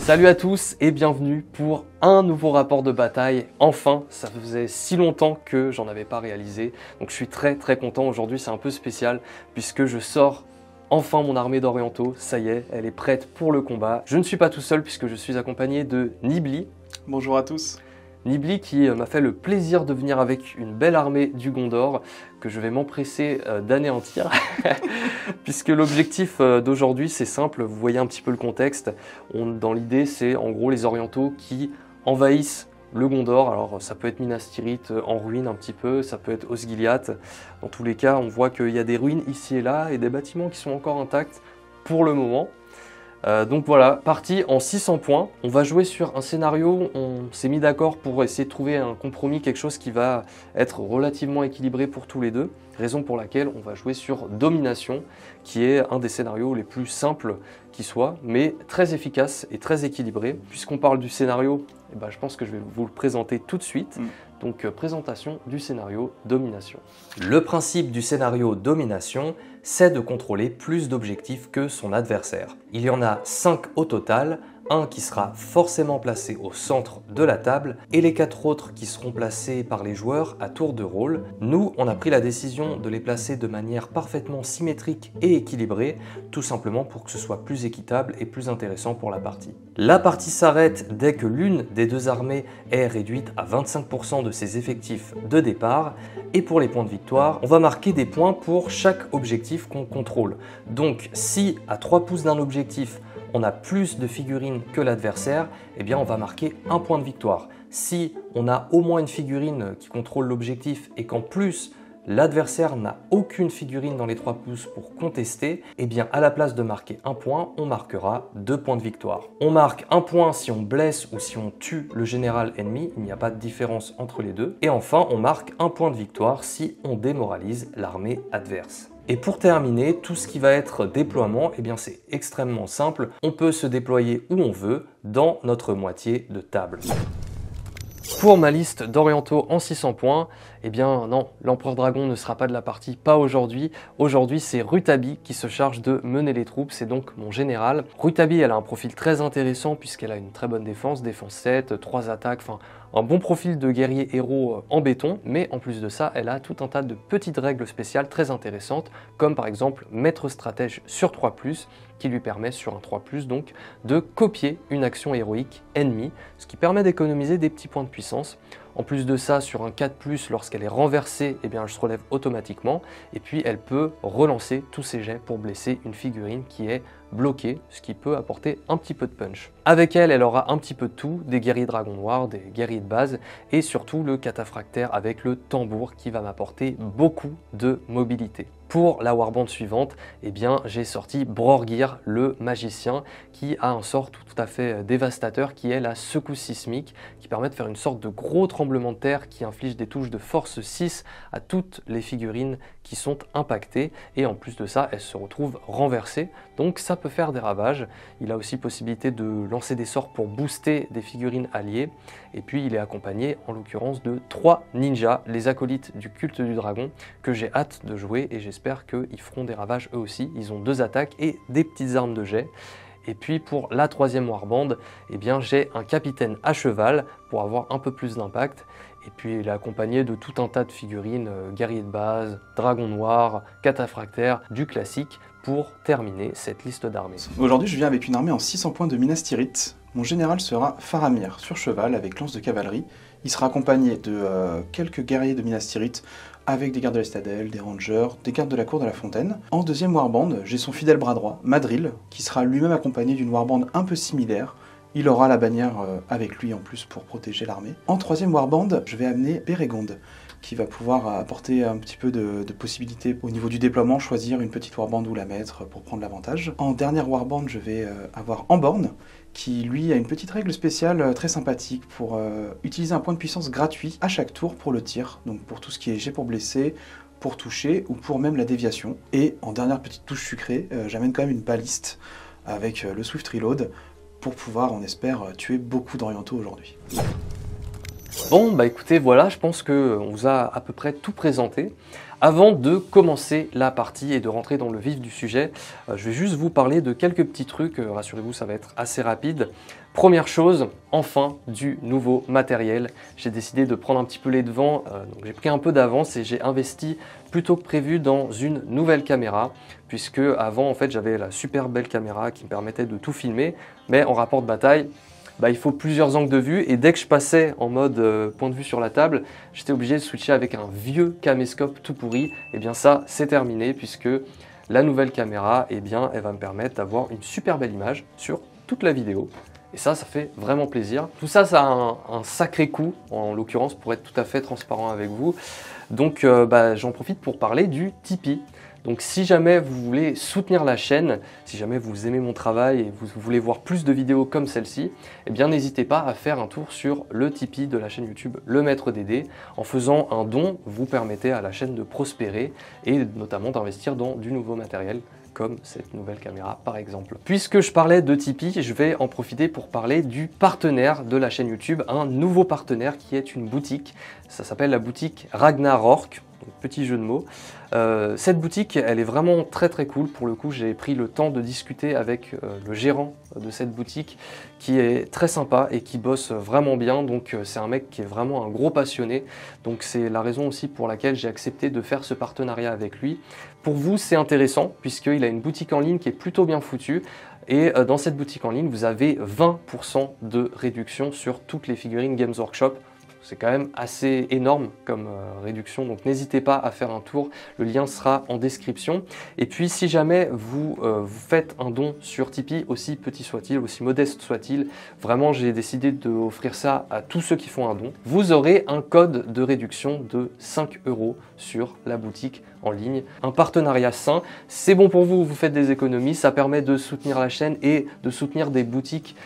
Salut à tous et bienvenue pour un nouveau rapport de bataille. Enfin, ça faisait si longtemps que j'en avais pas réalisé, donc je suis très content. Aujourd'hui c'est un peu spécial puisque je sors enfin mon armée d'orientaux. Ça y est, elle est prête pour le combat. Je ne suis pas tout seul puisque je suis accompagné de Nibli. Bonjour à tous. Nibli qui m'a fait le plaisir de venir avec une belle armée du Gondor que je vais m'empresser d'anéantir puisque l'objectif d'aujourd'hui c'est simple, vous voyez un petit peu le contexte. Dans l'idée c'est en gros les orientaux qui envahissent le Gondor. Alors ça peut être Minas Tirith en ruine un petit peu, ça peut être Osgiliath. Dans tous les cas on voit qu'il y a des ruines ici et là et des bâtiments qui sont encore intacts pour le moment. Donc voilà, parti en 600 points. On va jouer sur un scénario, on s'est mis d'accord pour essayer de trouver un compromis, quelque chose qui va être relativement équilibré pour tous les deux. Raison pour laquelle on va jouer sur Domination, qui est un des scénarios les plus simples qui soit, mais très efficace et très équilibré. Puisqu'on parle du scénario, eh ben, je pense que je vais vous le présenter tout de suite. Donc présentation du scénario Domination. Le principe du scénario Domination, c'est de contrôler plus d'objectifs que son adversaire. Il y en a 5 au total, un qui sera forcément placé au centre de la table et les 4 autres qui seront placés par les joueurs à tour de rôle. Nous, on a pris la décision de les placer de manière parfaitement symétrique et équilibrée, tout simplement pour que ce soit plus équitable et plus intéressant pour la partie. La partie s'arrête dès que l'une des deux armées est réduite à 25% de ses effectifs de départ. Et pour les points de victoire, on va marquer des points pour chaque objectif qu'on contrôle. Donc si à 3 pouces d'un objectif, on a plus de figurines que l'adversaire, eh bien on va marquer un point de victoire. Si on a au moins une figurine qui contrôle l'objectif et qu'en plus l'adversaire n'a aucune figurine dans les 3 pouces pour contester, eh bien à la place de marquer un point, on marquera 2 points de victoire. On marque un point si on blesse ou si on tue le général ennemi, il n'y a pas de différence entre les deux. Et enfin, on marque un point de victoire si on démoralise l'armée adverse. Et pour terminer, tout ce qui va être déploiement, eh bien c'est extrêmement simple. On peut se déployer où on veut dans notre moitié de table. Pour ma liste d'orientaux en 600 points, eh bien non, l'Empereur Dragon ne sera pas de la partie, pas aujourd'hui. Aujourd'hui, c'est Rutabi qui se charge de mener les troupes, c'est donc mon général. Rutabi, elle a un profil très intéressant puisqu'elle a une très bonne défense 7, 3 attaques, enfin un bon profil de guerrier héros en béton, mais en plus de ça, elle a tout un tas de petites règles spéciales très intéressantes, comme par exemple Maître Stratège sur 3+, qui lui permet sur un 3+, donc, de copier une action héroïque ennemie, ce qui permet d'économiser des petits points de puissance. En plus de ça, sur un 4+, lorsqu'elle est renversée, eh bien, elle se relève automatiquement, et puis elle peut relancer tous ses jets pour blesser une figurine qui est bloquée, ce qui peut apporter un petit peu de punch. Avec elle, elle aura un petit peu de tout, des guerriers dragon noir, des guerriers de base, et surtout le cataphractaire avec le tambour qui va m'apporter beaucoup de mobilité. Pour la warband suivante, eh bien, j'ai sorti Brorgir, le magicien, qui a un sort tout à fait dévastateur qui est la secousse sismique, qui permet de faire une sorte de gros tremblement de terre qui inflige des touches de force 6 à toutes les figurines qui sont impactées. Et en plus de ça, elle se retrouve renversée, donc ça peut faire des ravages. Il a aussi possibilité de lancer des sorts pour booster des figurines alliées. Et puis il est accompagné en l'occurrence de 3 ninjas, les acolytes du culte du dragon, que j'ai hâte de jouer et j'espère qu'ils feront des ravages eux aussi. Ils ont 2 attaques et des petites armes de jet. Et puis pour la 3e warband, eh bien j'ai un capitaine à cheval pour avoir un peu plus d'impact. Et puis il est accompagné de tout un tas de figurines, guerriers de base, dragon noir, cataphractaire, du classique, pour terminer cette liste d'armées. Aujourd'hui je viens avec une armée en 600 points de Minas Tirith. Mon général sera Faramir sur cheval avec lance de cavalerie. Il sera accompagné de quelques guerriers de Minas Tirith avec des gardes de l'Estadelle, des rangers, des gardes de la cour de la fontaine. En 2e warband, j'ai son fidèle bras droit, Madril, qui sera lui-même accompagné d'une warband un peu similaire. Il aura la bannière avec lui en plus pour protéger l'armée. En 3e warband, je vais amener Bérégonde, qui va pouvoir apporter un petit peu de possibilités au niveau du déploiement, choisir une petite warband où la mettre pour prendre l'avantage. En dernière warband, je vais avoir Amborn, qui lui a une petite règle spéciale très sympathique pour utiliser un point de puissance gratuit à chaque tour pour le tir, donc pour tout ce qui est jet pour blesser, pour toucher ou pour même la déviation. Et en dernière petite touche sucrée, j'amène quand même une baliste avec le Swift Reload pour pouvoir, on espère, tuer beaucoup d'orientaux aujourd'hui. Bon, bah écoutez, voilà, je pense qu'on vous a à peu près tout présenté. Avant de commencer la partie et de rentrer dans le vif du sujet, je vais juste vous parler de quelques petits trucs, rassurez-vous ça va être assez rapide. Première chose, enfin du nouveau matériel. J'ai décidé de prendre un petit peu les devants, donc j'ai pris un peu d'avance et j'ai investi plutôt que prévu dans une nouvelle caméra, puisque avant en fait j'avais la super belle caméra qui me permettait de tout filmer, mais en rapport de bataille, il faut plusieurs angles de vue et dès que je passais en mode point de vue sur la table, j'étais obligé de switcher avec un vieux caméscope tout pourri. Et bien ça, c'est terminé puisque la nouvelle caméra, elle va me permettre d'avoir une super belle image sur toute la vidéo. Et ça fait vraiment plaisir. Tout ça, ça a un sacré coût, en l'occurrence, pour être tout à fait transparent avec vous. Donc j'en profite pour parler du Tipeee. Donc si jamais vous voulez soutenir la chaîne, si jamais vous aimez mon travail et vous voulez voir plus de vidéos comme celle-ci, eh bien n'hésitez pas à faire un tour sur le Tipeee de la chaîne YouTube Le Maître Dédé. En faisant un don, vous permettez à la chaîne de prospérer et notamment d'investir dans du nouveau matériel comme cette nouvelle caméra par exemple. Puisque je parlais de Tipeee, je vais en profiter pour parler du partenaire de la chaîne YouTube, un nouveau partenaire qui est une boutique. Ça s'appelle la boutique Ragnarok. Donc, petit jeu de mots. Cette boutique, elle est vraiment très très cool. Pour le coup, j'ai pris le temps de discuter avec le gérant de cette boutique qui est très sympa et qui bosse vraiment bien. Donc c'est un mec qui est vraiment un gros passionné. Donc c'est la raison aussi pour laquelle j'ai accepté de faire ce partenariat avec lui. Pour vous, c'est intéressant puisqu'il a une boutique en ligne qui est plutôt bien foutue. Et dans cette boutique en ligne, vous avez 20% de réduction sur toutes les figurines Games Workshop. C'est quand même assez énorme comme réduction, donc n'hésitez pas à faire un tour, le lien sera en description. Et puis si jamais vous faites un don sur Tipeee, aussi petit soit-il, aussi modeste soit-il, vraiment j'ai décidé d'offrir ça à tous ceux qui font un don, vous aurez un code de réduction de 5 € sur la boutique en ligne. Un partenariat sain, c'est bon pour vous, vous faites des économies, ça permet de soutenir la chaîne et de soutenir des boutiques,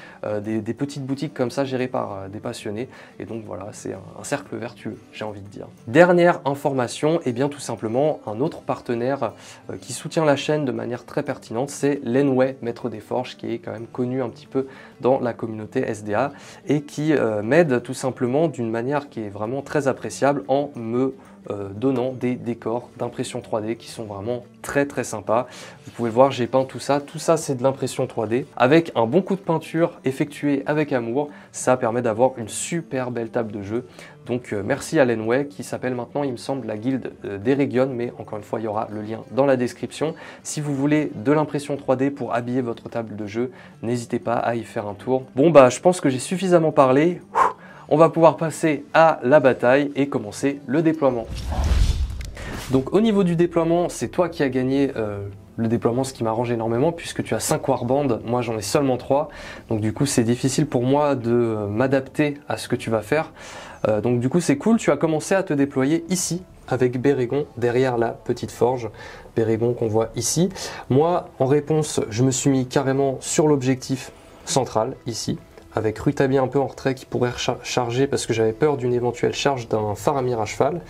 des petites boutiques comme ça gérées par des passionnés. Et donc voilà, c'est un cercle vertueux, j'ai envie de dire. Dernière information, et bien tout simplement un autre partenaire qui soutient la chaîne de manière très pertinente, c'est Lenway, Maître des Forges, qui est quand même connu un petit peu dans la communauté SDA et qui m'aide tout simplement d'une manière qui est vraiment très appréciable en me donnant des décors d'impression 3D qui sont vraiment très très sympas. Vous pouvez voir, j'ai peint tout ça c'est de l'impression 3D avec un bon coup de peinture effectué avec amour. Ça permet d'avoir une super belle table de jeu. Donc merci à Lenway qui s'appelle maintenant, il me semble, la guilde d'Eregion, mais encore une fois il y aura le lien dans la description. Si vous voulez de l'impression 3D pour habiller votre table de jeu, n'hésitez pas à y faire un tour. Bon je pense que j'ai suffisamment parlé. On va pouvoir passer à la bataille et commencer le déploiement. Donc au niveau du déploiement, c'est toi qui as gagné le déploiement, ce qui m'arrange énormément puisque tu as 5 warbands, moi j'en ai seulement 3. Donc du coup c'est difficile pour moi de m'adapter à ce que tu vas faire. Donc du coup c'est cool, tu as commencé à te déployer ici avec Bérégon derrière la petite forge. Bérégon qu'on voit ici. Moi en réponse, je me suis mis carrément sur l'objectif central ici, avec Rutabi un peu en retrait qui pourrait charger parce que j'avais peur d'une éventuelle charge d'un Faramir à cheval.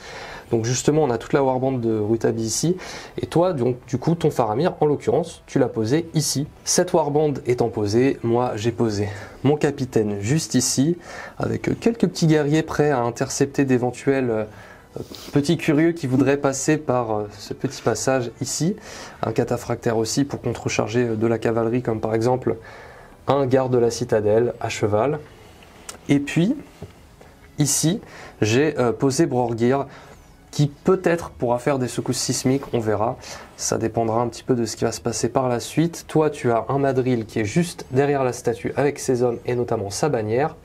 Donc justement on a toute la warband de Rutabi ici et toi donc du coup ton Faramir en l'occurrence tu l'as posé ici. Cette warband étant posée, moi j'ai posé mon capitaine juste ici avec quelques petits guerriers prêts à intercepter d'éventuels petits curieux qui voudraient passer par ce petit passage ici. Un cataphractaire aussi pour contrecharger de la cavalerie comme par exemple un garde de la citadelle à cheval. Et puis, ici, j'ai posé Brorgir, qui peut-être pourra faire des secousses sismiques, on verra. Ça dépendra un petit peu de ce qui va se passer par la suite. Toi, tu as un Madril qui est juste derrière la statue avec ses hommes et notamment sa bannière.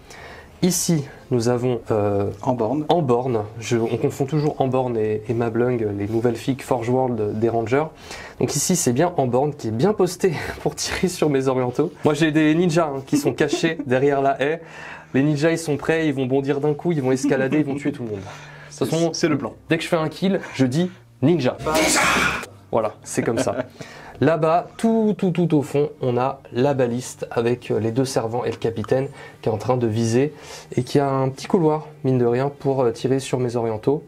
Ici, nous avons Amborn. On confond toujours Amborn et Mablung, les nouvelles figues Forge World des Rangers. Donc ici, c'est bien Amborn qui est bien posté pour tirer sur mes orientaux. Moi, j'ai des ninjas qui sont cachés derrière la haie. Les ninjas, ils sont prêts, ils vont bondir d'un coup, ils vont escalader, ils vont tuer tout le monde. De toute façon, c'est le plan. Dès que je fais un kill, je dis ninja. Voilà, c'est comme ça. Là-bas, tout au fond, on a la baliste avec les 2 servants et le capitaine qui est en train de viser et qui a un petit couloir, mine de rien, pour tirer sur mes orientaux.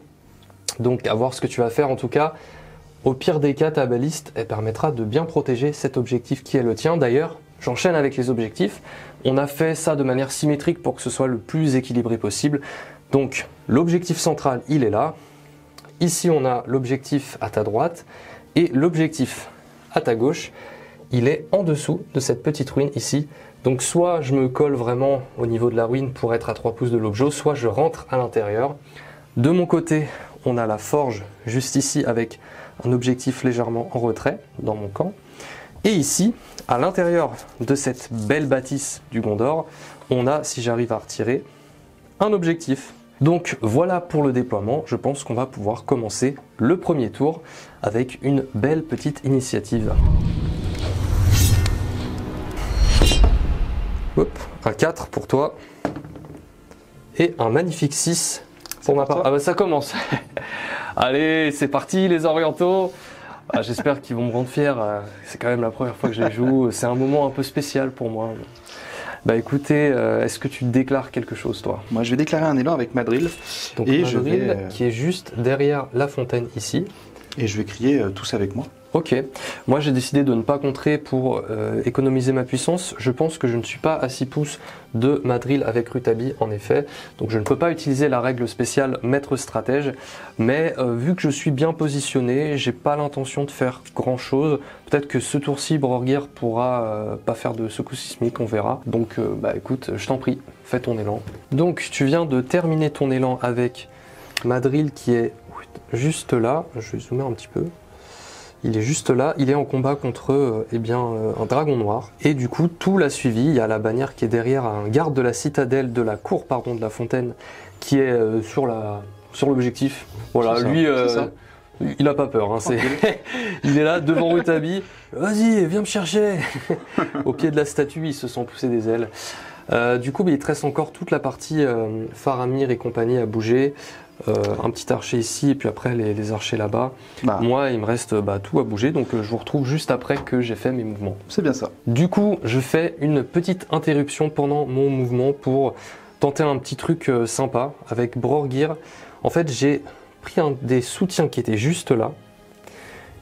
Donc, à voir ce que tu vas faire. En tout cas, au pire des cas, ta baliste, elle permettra de bien protéger cet objectif qui est le tien. D'ailleurs, j'enchaîne avec les objectifs. On a fait ça de manière symétrique pour que ce soit le plus équilibré possible. Donc, l'objectif central, il est là. ici on a l'objectif à ta droite et l'objectif à ta gauche, il est en dessous de cette petite ruine ici. Donc soit je me colle vraiment au niveau de la ruine pour être à 3 pouces de l'objet, soit je rentre à l'intérieur. De mon côté, on a la forge juste ici avec un objectif légèrement en retrait dans mon camp. Et ici, à l'intérieur de cette belle bâtisse du Gondor, on a, si j'arrive à retirer, un objectif. Donc voilà pour le déploiement, je pense qu'on va pouvoir commencer le premier tour avec une belle petite initiative. Hop, un 4 pour toi et un magnifique 6 pour ma part. Ah bah ça commence. Allez, c'est parti les orientaux. Ah, j'espère qu'ils vont me rendre fier. C'est quand même la première fois que je les joue. C'est un moment un peu spécial pour moi. Bah écoutez, est-ce que tu déclares quelque chose toi? Moi je vais déclarer un élan avec Madril. Donc et Madril qui est juste derrière la fontaine ici. Et je vais crier tous avec moi. Ok, moi j'ai décidé de ne pas contrer pour économiser ma puissance. Je pense que je ne suis pas à 6 pouces de Madril avec Rutabi en effet. Donc je ne peux pas utiliser la règle spéciale maître stratège. Mais vu que je suis bien positionné, j'ai pas l'intention de faire grand chose. Peut-être que ce tour-ci Brorgir pourra pas faire de secousse sismique, on verra. Donc bah écoute, je t'en prie, fais ton élan. Donc tu viens de terminer ton élan avec Madril qui est juste là. Je vais zoomer un petit peu. Il est juste là, il est en combat contre un dragon noir. Et du coup, tout l'a suivi. Il y a la bannière qui est derrière un garde de la citadelle, de la cour, pardon, de la fontaine, qui est sur l'objectif. Voilà, lui, il n'a pas peur. Hein, il est là devant Rutabi. Vas-y, viens me chercher. Au pied de la statue, il se sent pousser des ailes. Du coup, il te reste encore toute la partie Faramir et compagnie à bouger. Un petit archer ici et puis après les archers là-bas. Moi il me reste tout à bouger donc je vous retrouve juste après que j'ai fait mes mouvements. C'est bien ça. Du coup je fais une petite interruption pendant mon mouvement pour tenter un petit truc sympa avec Brorgir. En fait j'ai pris un des soutiens qui était juste là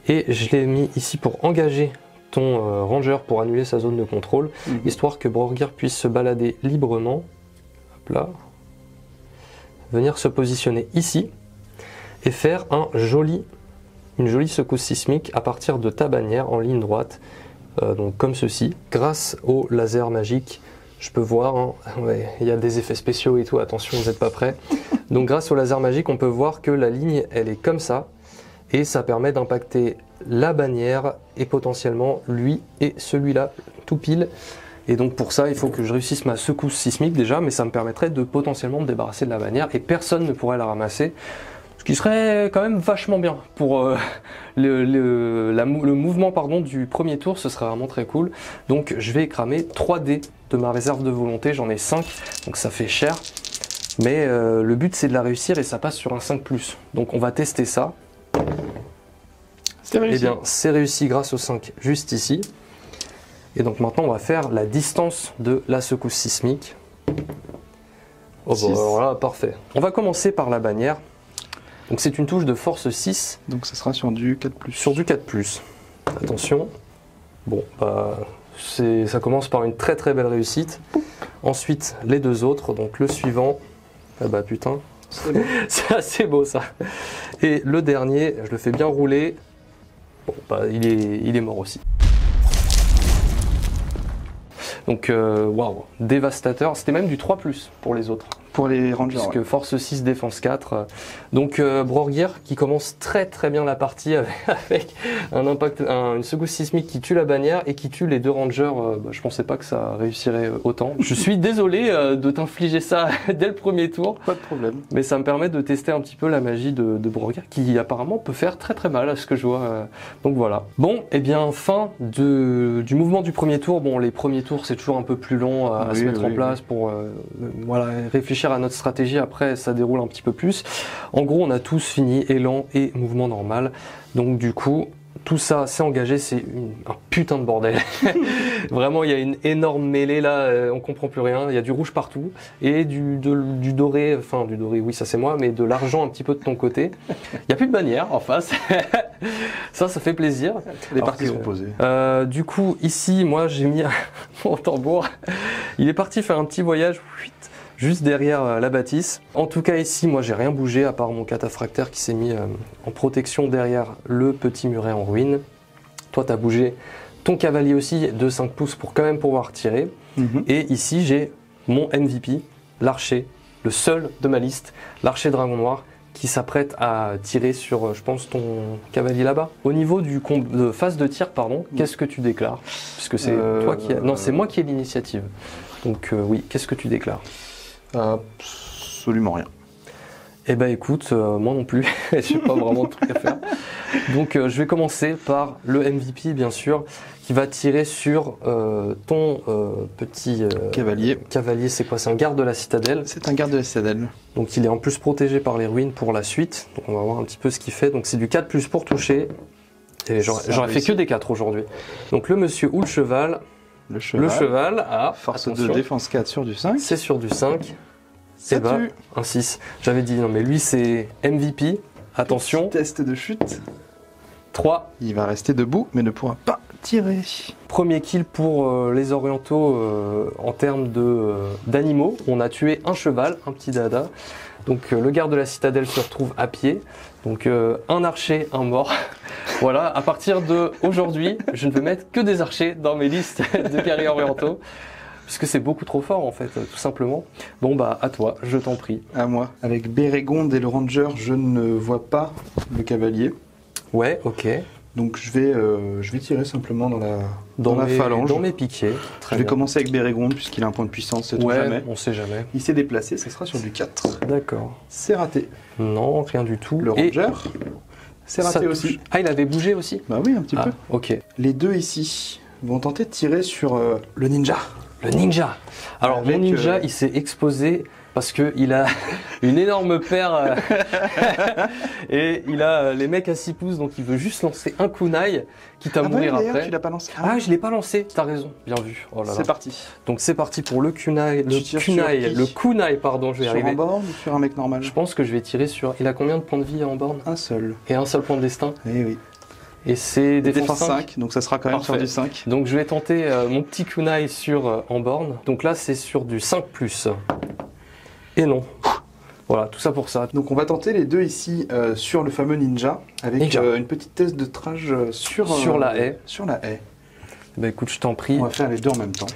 et je l'ai mis ici pour engager ton ranger pour annuler sa zone de contrôle, histoire que Brorgir puisse se balader librement. Hop là. Venir se positionner ici et faire une jolie secousse sismique à partir de ta bannière en ligne droite, donc comme ceci. Grâce au laser magique, je peux voir, hein, ouais, il y a des effets spéciaux et tout, attention, vous n'êtes pas prêts. Donc grâce au laser magique, on peut voir que la ligne, elle est comme ça, et ça permet d'impacter la bannière et potentiellement lui et celui-là, tout pile. Et donc pour ça, il faut que je réussisse ma secousse sismique déjà, mais ça me permettrait de potentiellement me débarrasser de la bannière et personne ne pourrait la ramasser. Ce qui serait quand même vachement bien pour le mouvement du premier tour, ce serait vraiment très cool. Donc je vais cramer 3 dés de ma réserve de volonté, j'en ai 5, donc ça fait cher. Mais le but c'est de la réussir et ça passe sur un 5+. Donc on va tester ça. C'est réussi. Eh bien c'est réussi grâce au 5 juste ici. Et donc maintenant on va faire la distance de la secousse sismique. Oh bah alors là, parfait. On va commencer par la bannière. Donc c'est une touche de force 6. Donc ça sera sur du 4+. Sur du 4+. Attention. Bon, bah, ça commence par une très très belle réussite. Ensuite les 2 autres, donc le suivant. Ah bah putain, c'est assez beau ça. Et le dernier, je le fais bien rouler. Bon bah il est mort aussi. Donc, waouh, dévastateur. C'était même du 3+ pour les autres. Pour les rangers. Puisque force 6, défense 4. Donc, Brorgir qui commence très très bien la partie avec un impact, une secousse sismique qui tue la bannière et qui tue les 2 rangers. Je pensais pas que ça réussirait autant. Je suis désolé de t'infliger ça dès le premier tour. Pas de problème. Mais ça me permet de tester un petit peu la magie de Brorgir qui apparemment peut faire très très mal à ce que je vois. Donc voilà. Bon, et bien fin du mouvement du premier tour. Bon, les premiers tours c'est toujours un peu plus long à se mettre en place pour réfléchir à notre stratégie. Après ça déroule un petit peu plus. En gros on a tous fini élan et mouvement normal. Donc du coup tout ça c'est engagé, c'est un putain de bordel. Vraiment il y a une énorme mêlée là, on comprend plus rien, il y a du rouge partout et du doré, enfin du doré oui ça c'est moi, mais de l'argent un petit peu de ton côté. Il n'y a plus de bannière en face. ça fait plaisir. Les parties sont posées. Du coup ici moi j'ai mis mon tambour, il est parti faire un petit voyage juste derrière la bâtisse. En tout cas ici, moi j'ai rien bougé à part mon cataphractaire qui s'est mis en protection derrière le petit muret en ruine. Toi tu as bougé ton cavalier aussi de 5 pouces pour quand même pouvoir tirer. Et ici j'ai mon MVP, l'archer, le seul de ma liste, l'archer dragon noir, qui s'apprête à tirer sur, je pense, ton cavalier là-bas. Au niveau de phase de tir, pardon, qu'est-ce que tu déclares? Puisque c'est toi qui non, c'est moi qui ai l'initiative. Donc oui, qu'est-ce que tu déclares? Absolument rien. Eh ben écoute, moi non plus, j'ai pas vraiment de truc à faire. Donc je vais commencer par le MVP bien sûr, qui va tirer sur ton petit cavalier. Cavalier, c'est quoi? C'est un garde de la citadelle. C'est un garde de la citadelle. Donc il est en plus protégé par les ruines pour la suite. Donc on va voir un petit peu ce qu'il fait. Donc c'est du 4+ pour toucher. Et j'aurais fait que des 4 aujourd'hui. Donc le monsieur ou le cheval. Le cheval a force de défense 4 sur du 5. C'est sur du 5. Ça tue. Un 6. J'avais dit non mais lui c'est MVP. Attention. Petit test de chute. 3. Il va rester debout mais ne pourra pas tirer. Premier kill pour les orientaux en termes d'animaux. On a tué un cheval, un petit dada. Donc le garde de la citadelle se retrouve à pied. Donc un archer, un mort. Voilà, à partir d'aujourd'hui, je ne vais mettre que des archers dans mes listes de guerriers orientaux. Puisque c'est beaucoup trop fort en fait, tout simplement. Bon bah à toi, je t'en prie. À moi. Avec Bérégonde et le ranger, je ne vois pas le cavalier. Ouais, ok. Donc je vais tirer simplement dans la phalange. Dans mes piquets. Je vais commencer avec Bérégonde puisqu'il a un point de puissance, c'est tout jamais. On sait jamais. Il s'est déplacé, ça sera sur du 4. D'accord. C'est raté. Non, rien du tout. Le ranger, c'est raté aussi. Ah, il avait bougé aussi? Bah oui, un petit peu. Ok. Les deux ici vont tenter de tirer sur le ninja. Le ninja. Alors mon ninja, il s'est exposé parce qu'il a une énorme paire et il a les mecs à 6 pouces, donc il veut juste lancer un kunai qui à mourir après. Tu l'as pas lancé. Ah, je l'ai pas lancé, t'as raison, bien vu. Oh là là. C'est parti. Donc c'est parti pour le kunai, le kunai, pardon, je vais y arriver. Sur en borne ou sur un mec normal? Je pense que je vais tirer sur... Il a combien de points de vie en borne? Un seul. Et un seul point de destin? Eh oui. Et c'est défense 5, donc ça sera quand même sur du 5. Donc je vais tenter mon petit kunai sur en borne. Donc là c'est sur du 5+. Et non. Voilà, tout ça pour ça. Donc on va tenter les deux ici sur le fameux ninja, avec une petite test de trage sur la haie. Sur la haie. Bah écoute, je t'en prie. On va faire les deux en même temps.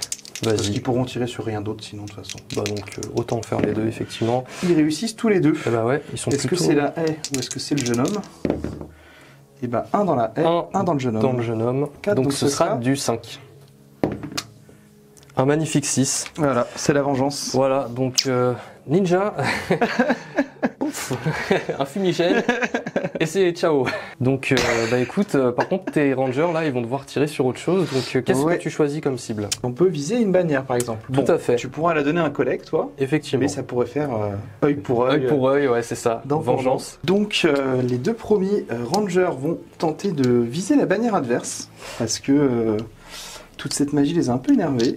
Vas-y. Parce qu'ils pourront tirer sur rien d'autre sinon de toute façon. Bah donc autant faire les deux effectivement. Ils réussissent tous les deux. Et bah ouais, ils sont Est-ce que c'est la haie ou est-ce que c'est le jeune homme? Et bah un dans la haie, un dans le jeune homme. Dans le jeune homme. 4, donc ce sera du 5. Un magnifique 6. Voilà, c'est la vengeance. Voilà, donc ninja. Ouf. Un fumigène. Et c'est ciao. Donc bah écoute, par contre tes rangers là ils vont devoir tirer sur autre chose. Donc qu'est-ce que tu choisis comme cible? On peut viser une bannière par exemple. Tout à fait. Tu pourras la donner à un collègue toi. Effectivement. Mais ça pourrait faire œil pour œil. Œil pour œil, ouais c'est ça. Dans vengeance. Donc les deux premiers rangers vont tenter de viser la bannière adverse. Parce que toute cette magie les a un peu énervés.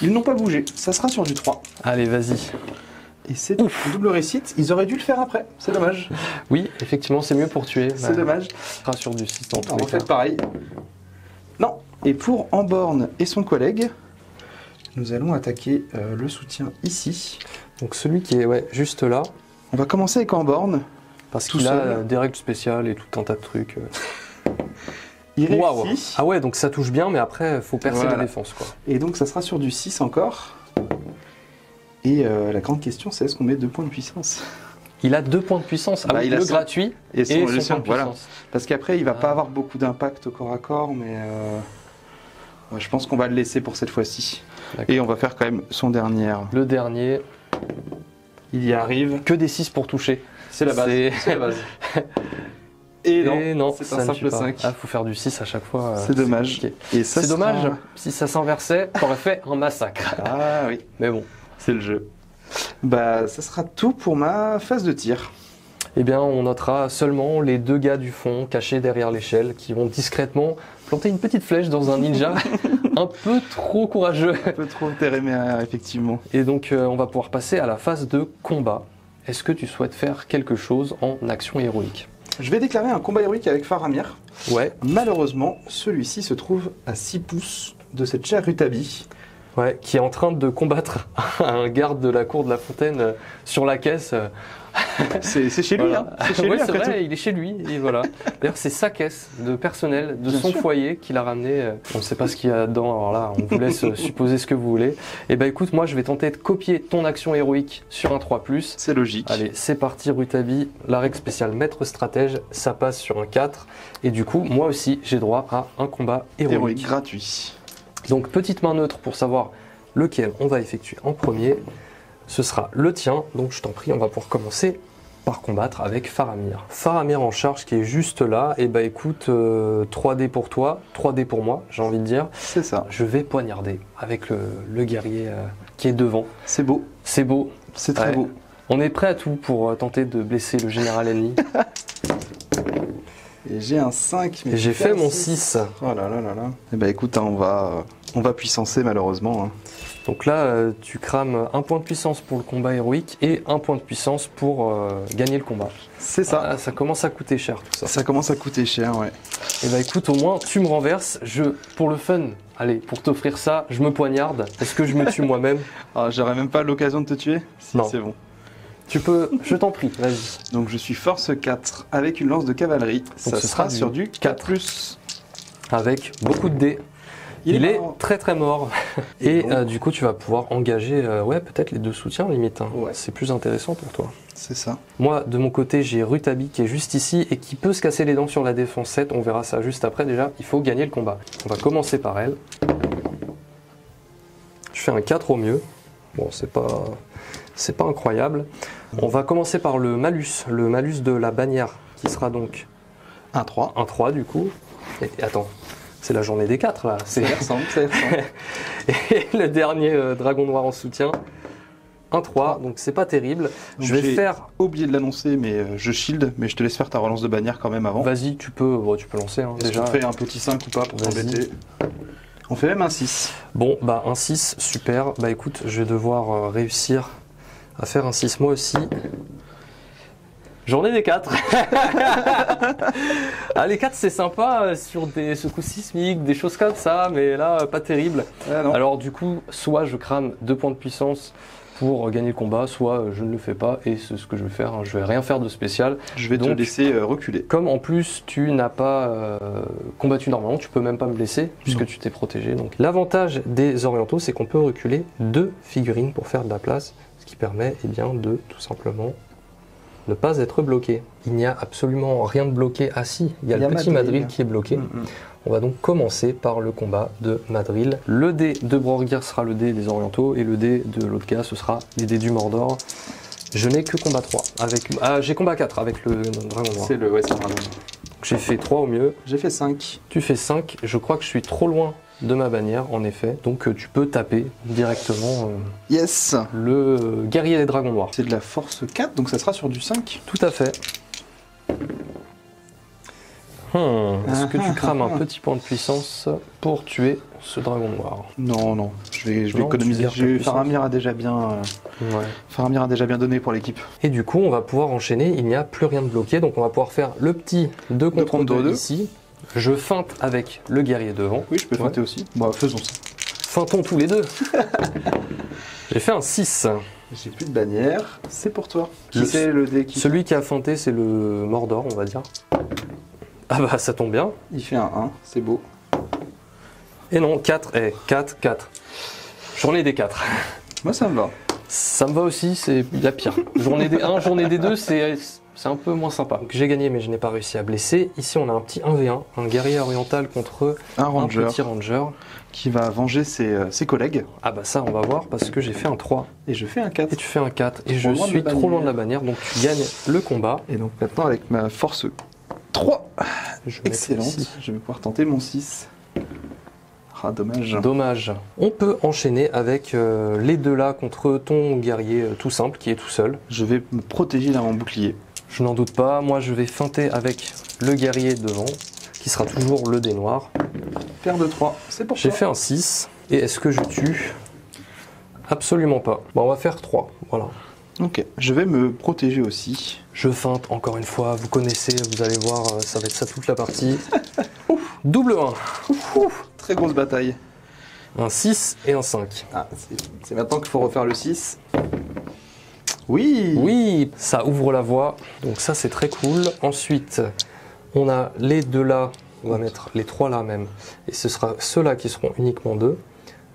Ils n'ont pas bougé. Ça sera sur du 3. Allez vas-y. Et c'est une double réussite, ils auraient dû le faire après, c'est dommage. Oui, effectivement, c'est mieux pour tuer. C'est dommage. Ce sera sur du 6 dans tous les cas. On fait pareil. Non. Et pour Amborne et son collègue, nous allons attaquer le soutien ici. Donc celui qui est juste là. On va commencer avec Amborne. Parce qu'il a des règles spéciales et tout un tas de trucs. Il réussit. Ah ouais, donc ça touche bien, mais après, il faut percer la défense, quoi. Et donc ça sera sur du 6 encore. Et la grande question, c'est est-ce qu'on met 2 points de puissance? Il a 2 points de puissance, avec le gratuit et son point de puissance. Voilà. Parce qu'après, il va pas avoir beaucoup d'impact au corps à corps, mais je pense qu'on va le laisser pour cette fois-ci. Et on va faire quand même son dernier. Le dernier. Il y arrive. Que des 6 pour toucher. C'est la base. C'est la base. Et non, c'est un simple 5. Ah, faut faire du 6 à chaque fois. C'est dommage. Et c'est dommage, si ça s'inversait, t'aurais fait un massacre. Ah oui. Mais bon. C'est le jeu. Bah, ça sera tout pour ma phase de tir. Eh bien, on notera seulement les deux gars du fond, cachés derrière l'échelle, qui vont discrètement planter une petite flèche dans un ninja un peu trop courageux. Un peu trop téréméraire, effectivement. Et donc, on va pouvoir passer à la phase de combat. Est-ce que tu souhaites faire quelque chose en action héroïque? Je vais déclarer un combat héroïque avec Faramir. Ouais. Malheureusement, celui-ci se trouve à 6 pouces de cette chère Rutabi. Ouais, qui est en train de combattre un garde de la cour de la fontaine sur la caisse. C'est chez lui, Voilà. hein. C'est chez Ouais, lui c'est après vrai, il est chez lui. Et voilà. D'ailleurs, c'est sa caisse de personnel, de Bien son sûr. foyer qu'il a ramené. On ne sait pas ce qu'il y a dedans. Alors là, on vous laisse supposer ce que vous voulez. Et bah écoute, moi, je vais tenter de copier ton action héroïque sur un 3+. C'est logique. Allez, c'est parti, Rutabi. La règle spéciale maître stratège, ça passe sur un 4. Et du coup, moi aussi, j'ai droit à un combat héroïque. gratuit. Donc, petite main neutre pour savoir lequel on va effectuer en premier. Ce sera le tien. Donc, je t'en prie, on va pouvoir commencer par combattre avec Faramir. Faramir en charge qui est juste là. Et bah écoute, 3D pour toi, 3D pour moi, j'ai envie de dire. C'est ça. Je vais poignarder avec le guerrier qui est devant. C'est beau. C'est beau. C'est très Ouais. beau. On est prêt à tout pour tenter de blesser le général ennemi. Et j'ai un 5. Mais Et j'ai tu fait un mon 6. 6. Oh là là là là. Eh ben écoute, hein, on va puissancer malheureusement. Hein. Donc là, tu crames un point de puissance pour le combat héroïque et un point de puissance pour gagner le combat. C'est ça. Ah, ça commence à coûter cher tout ça. Ça commence à coûter cher, ouais. Et bah écoute, au moins tu me renverses. Pour le fun, allez, pour t'offrir ça, je me poignarde. Est-ce que je me tue moi-même? Ah, j'aurais même pas l'occasion de te tuer. Si, Non. c'est bon. Tu peux, je t'en prie, vas-y. Donc je suis force 4 avec une lance de cavalerie. Ça ce sera sera sur du du 4+. Avec beaucoup de dés. Il est mort. très très mort. Il est Et bon. du coup, tu vas pouvoir engager, ouais, peut-être les deux soutiens limite. Hein. Ouais. C'est plus intéressant pour toi. C'est ça. Moi, de mon côté, j'ai Rutabi qui est juste ici et qui peut se casser les dents sur la défense 7. On verra ça juste après. Déjà, il faut gagner le combat. On va commencer par elle. Je fais un 4 au mieux. Bon, c'est pas incroyable. On va commencer par le malus de la bannière, qui sera donc Un 3. un 3 du coup. Et attends, c'est la journée des 4 là. Ça y ressemble, ça y ressemble. Et le dernier dragon noir en soutien, un 3, donc c'est pas terrible. Donc Je vais j'ai faire. oublié de l'annoncer, mais je shield, mais je te laisse faire ta relance de bannière quand même avant. Vas-y, tu peux lancer hein, Est-ce déjà. qu'on fait un petit 5 ou pas pour Vas-y. t'embêter? On fait même un 6. Bon, bah un 6, super. Bah écoute, je vais devoir réussir à faire un 6 moi aussi. J'en ai des 4. Ah, les 4 c'est sympa sur des secousses sismiques, des choses comme ça, mais là pas terrible. Ah non. Alors du coup, soit je crame 2 points de puissance pour gagner le combat, soit je ne le fais pas et c'est ce que je vais faire. Hein. Je vais rien faire de spécial. Je vais te donc- laisser reculer. Comme en plus tu n'as pas combattu normalement, tu peux même pas me blesser puisque Non. tu t'es protégé. Donc l'avantage des orientaux, c'est qu'on peut reculer 2 figurines pour faire de la place, ce qui permet eh bien, de tout simplement ne pas être bloqué. Il n'y a absolument rien de bloqué. Ah si, il y a le petit Madril qui est bloqué. On va donc commencer par le combat de Madril. Le dé de Brorgir sera le dé des orientaux et le dé de l'autre gars, ce sera les dés du Mordor. Je n'ai que combat 3. J'ai combat 4 avec le dragon noir. C'est le dragon. J'ai fait 3 au mieux. J'ai fait 5. Tu fais 5. Je crois que je suis trop loin de ma bannière, en effet. Donc tu peux taper directement Yes. le guerrier des dragons noirs. C'est de la force 4, donc ça sera sur du 5. Tout à fait. Est-ce que tu crames un petit point de puissance pour tuer ce dragon noir? Non, non. Je vais Non, économiser. tu gardes ta puissance. Faramir a déjà bien, Faramir a déjà bien donné pour l'équipe. Et du coup, on va pouvoir enchaîner. Il n'y a plus rien de bloqué, donc on va pouvoir faire le petit 2 contre contre 2 2. ici. Je feinte avec le guerrier devant. Oui, je peux feinter aussi. Bon, faisons ça. Feintons tous les deux. J'ai fait un 6. J'ai plus de bannière. C'est pour toi. Qui Le- c'est le dé qui Celui qui a feinté, c'est le Mordor, on va dire. Ah bah ça tombe bien. Il fait un 1, c'est beau. Et non, 4. 4. J'en ai des 4. Moi, ça me va. Ça me va aussi, il y a pire. Journée des 1, journée des 2, c'est un peu moins sympa. Donc, j'ai gagné, mais je n'ai pas réussi à blesser. Ici, on a un petit 1v1, un guerrier oriental contre Un un ranger petit ranger. qui va venger ses collègues. Ah bah ça, on va voir, parce que j'ai fait un 3. Et je fais un 4. Et tu fais un 4. Et Trop je loin de suis la trop loin bannière. de la bannière, donc tu gagnes le combat. Et donc maintenant, avec ma force 3, Je vais excellente, mettre ici. je vais pouvoir tenter mon 6. Ah, dommage. Dommage. On peut enchaîner avec les deux là contre ton guerrier tout simple, qui est tout seul. Je vais me protéger d'un mon bouclier. Je n'en doute pas. Moi, je vais feinter avec le guerrier devant, qui sera toujours le dé noir. Paire de 3, c'est pour J'ai toi. fait un 6. Et est-ce que je tue? Absolument pas. Bon, on va faire 3. Voilà. Ok, je vais me protéger aussi. Je feinte encore une fois. Vous connaissez, vous allez voir, ça va être ça toute la partie. Double 1. Très grosse bataille. Un 6 et un 5. Ah, c'est maintenant qu'il faut refaire le 6. Oui. Oui, ça ouvre la voie, donc ça c'est très cool. Ensuite, on a les deux là, on va mettre les trois là même, et ce sera ceux-là qui seront uniquement deux.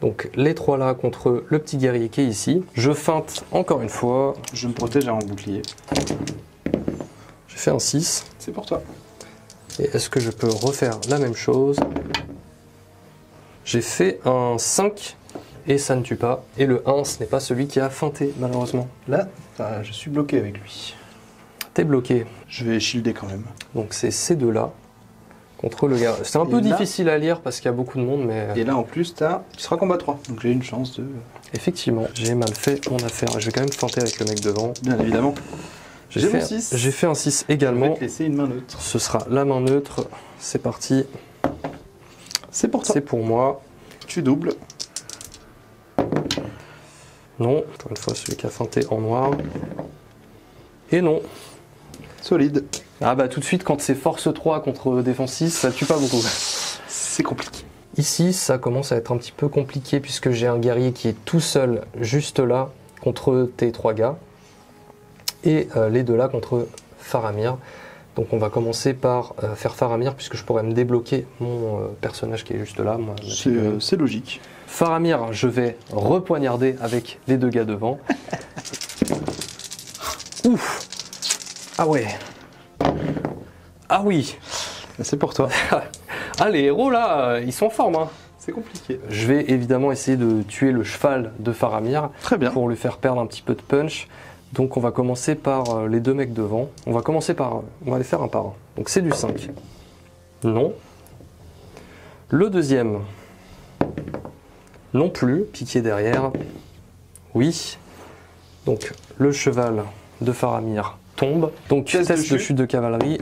Donc les trois là contre le petit guerrier qui est ici. Je feinte encore une fois. Je me protège à mon bouclier. J'ai fait un 6. C'est pour toi. Et est-ce que je peux refaire la même chose? J'ai fait un 5 et ça ne tue pas. Et le 1, ce n'est pas celui qui a feinté malheureusement. Là, je suis bloqué avec lui. T'es bloqué. Je vais shielder quand même. Donc c'est ces deux-là contre le gars. C'est un peu difficile à lire parce qu'il y a beaucoup de monde, mais... Et là en plus, tu seras combat 3. Donc j'ai une chance de... Effectivement, j'ai mal fait mon affaire. Je vais quand même feinter avec le mec devant. Bien évidemment. J'ai mon 6. J'ai fait un 6 également. Je vais te laisser une main neutre. Ce sera la main neutre. C'est parti. C'est pour toi. C'est pour moi. Tu doubles. Non. Encore une fois, celui qui a feinté en noir. Et non. Solide. Ah bah tout de suite, quand c'est force 3 contre défense 6, ça tue pas beaucoup. C'est compliqué. Ici, ça commence à être un petit peu compliqué puisque j'ai un guerrier qui est tout seul juste là contre tes trois gars. Et les deux là contre Faramir. Donc on va commencer par faire Faramir puisque je pourrais me débloquer mon personnage qui est juste là. C'est logique. Faramir, je vais repoignarder avec les deux gars devant. Ouf! Ah ouais! Ah oui! C'est pour toi. Ah les héros là, ils sont en forme hein. C'est compliqué. Je vais évidemment essayer de tuer le cheval de Faramir. Très bien. Pour lui faire perdre un petit peu de punch. Donc on va commencer par les deux mecs devant. On va les faire un par un. Donc c'est du 5. Non. Le deuxième. Non plus. Piqué derrière. Oui. Donc le cheval de Faramir tombe. Donc test de chute de cavalerie.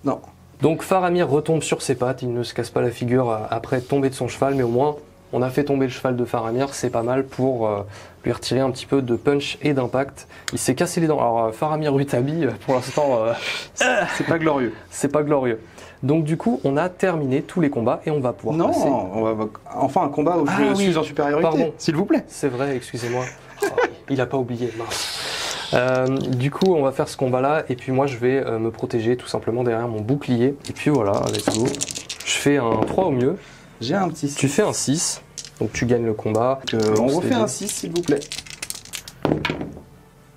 Non. Donc Faramir retombe sur ses pattes. Il ne se casse pas la figure après tomber de son cheval. Mais au moins on a fait tomber le cheval de Faramir. C'est pas mal pour... lui retirer un petit peu de punch et d'impact. Il s'est cassé les dents. Alors Faramir Rutabi, pour l'instant, c'est pas glorieux. C'est pas glorieux. Donc du coup, on a terminé tous les combats et on va pouvoir passer... on va enfin un combat où je suis en supériorité, s'il vous plaît. C'est vrai, excusez-moi. Oh, il a pas oublié, mince. Du coup, on va faire ce combat-là et puis moi, je vais me protéger tout simplement derrière mon bouclier. Et puis voilà, let's go. Je fais un 3 au mieux. J'ai un petit 6. Tu fais un 6. Donc tu gagnes le combat. On refait un 6 s'il vous plaît.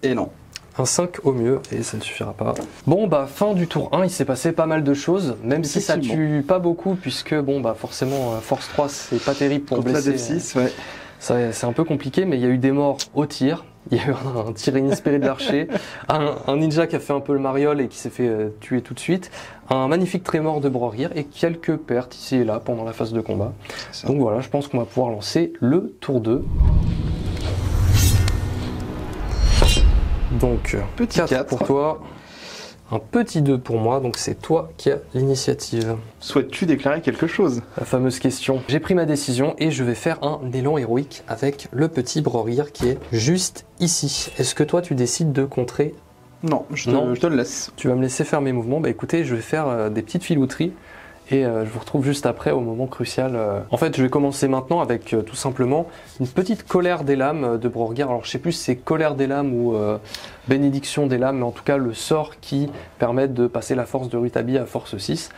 Et non. Un 5 au mieux, et ça ne suffira pas. Bon bah fin du tour 1, il s'est passé pas mal de choses, même si ça tue pas beaucoup, puisque bon bah forcément force 3 c'est pas terrible pour blesser. La Def 6, ouais. C'est un peu compliqué, mais il y a eu des morts au tir. Il y a eu un tir inespéré de l'archer, un ninja qui a fait un peu le mariole et qui s'est fait tuer tout de suite, un magnifique trémor de Brorgir et quelques pertes ici et là pendant la phase de combat. Donc voilà, je pense qu'on va pouvoir lancer le tour 2. Donc, petit 4 pour toi, un petit 2 pour moi, donc c'est toi qui as l'initiative. Souhaites-tu déclarer quelque chose? La fameuse question. J'ai pris ma décision et je vais faire un élan héroïque avec le petit Brorgir qui est juste ici. Est-ce que toi tu décides de contrer? Non, je te le laisse. Tu vas me laisser faire mes mouvements. Bah écoutez, je vais faire des petites filouteries. Et je vous retrouve juste après au moment crucial. En fait, je vais commencer maintenant avec tout simplement une petite colère des lames de Brorgir. Alors je sais plus si c'est colère des lames ou bénédiction des lames, mais en tout cas le sort qui permet de passer la force de Rutabi à force 6.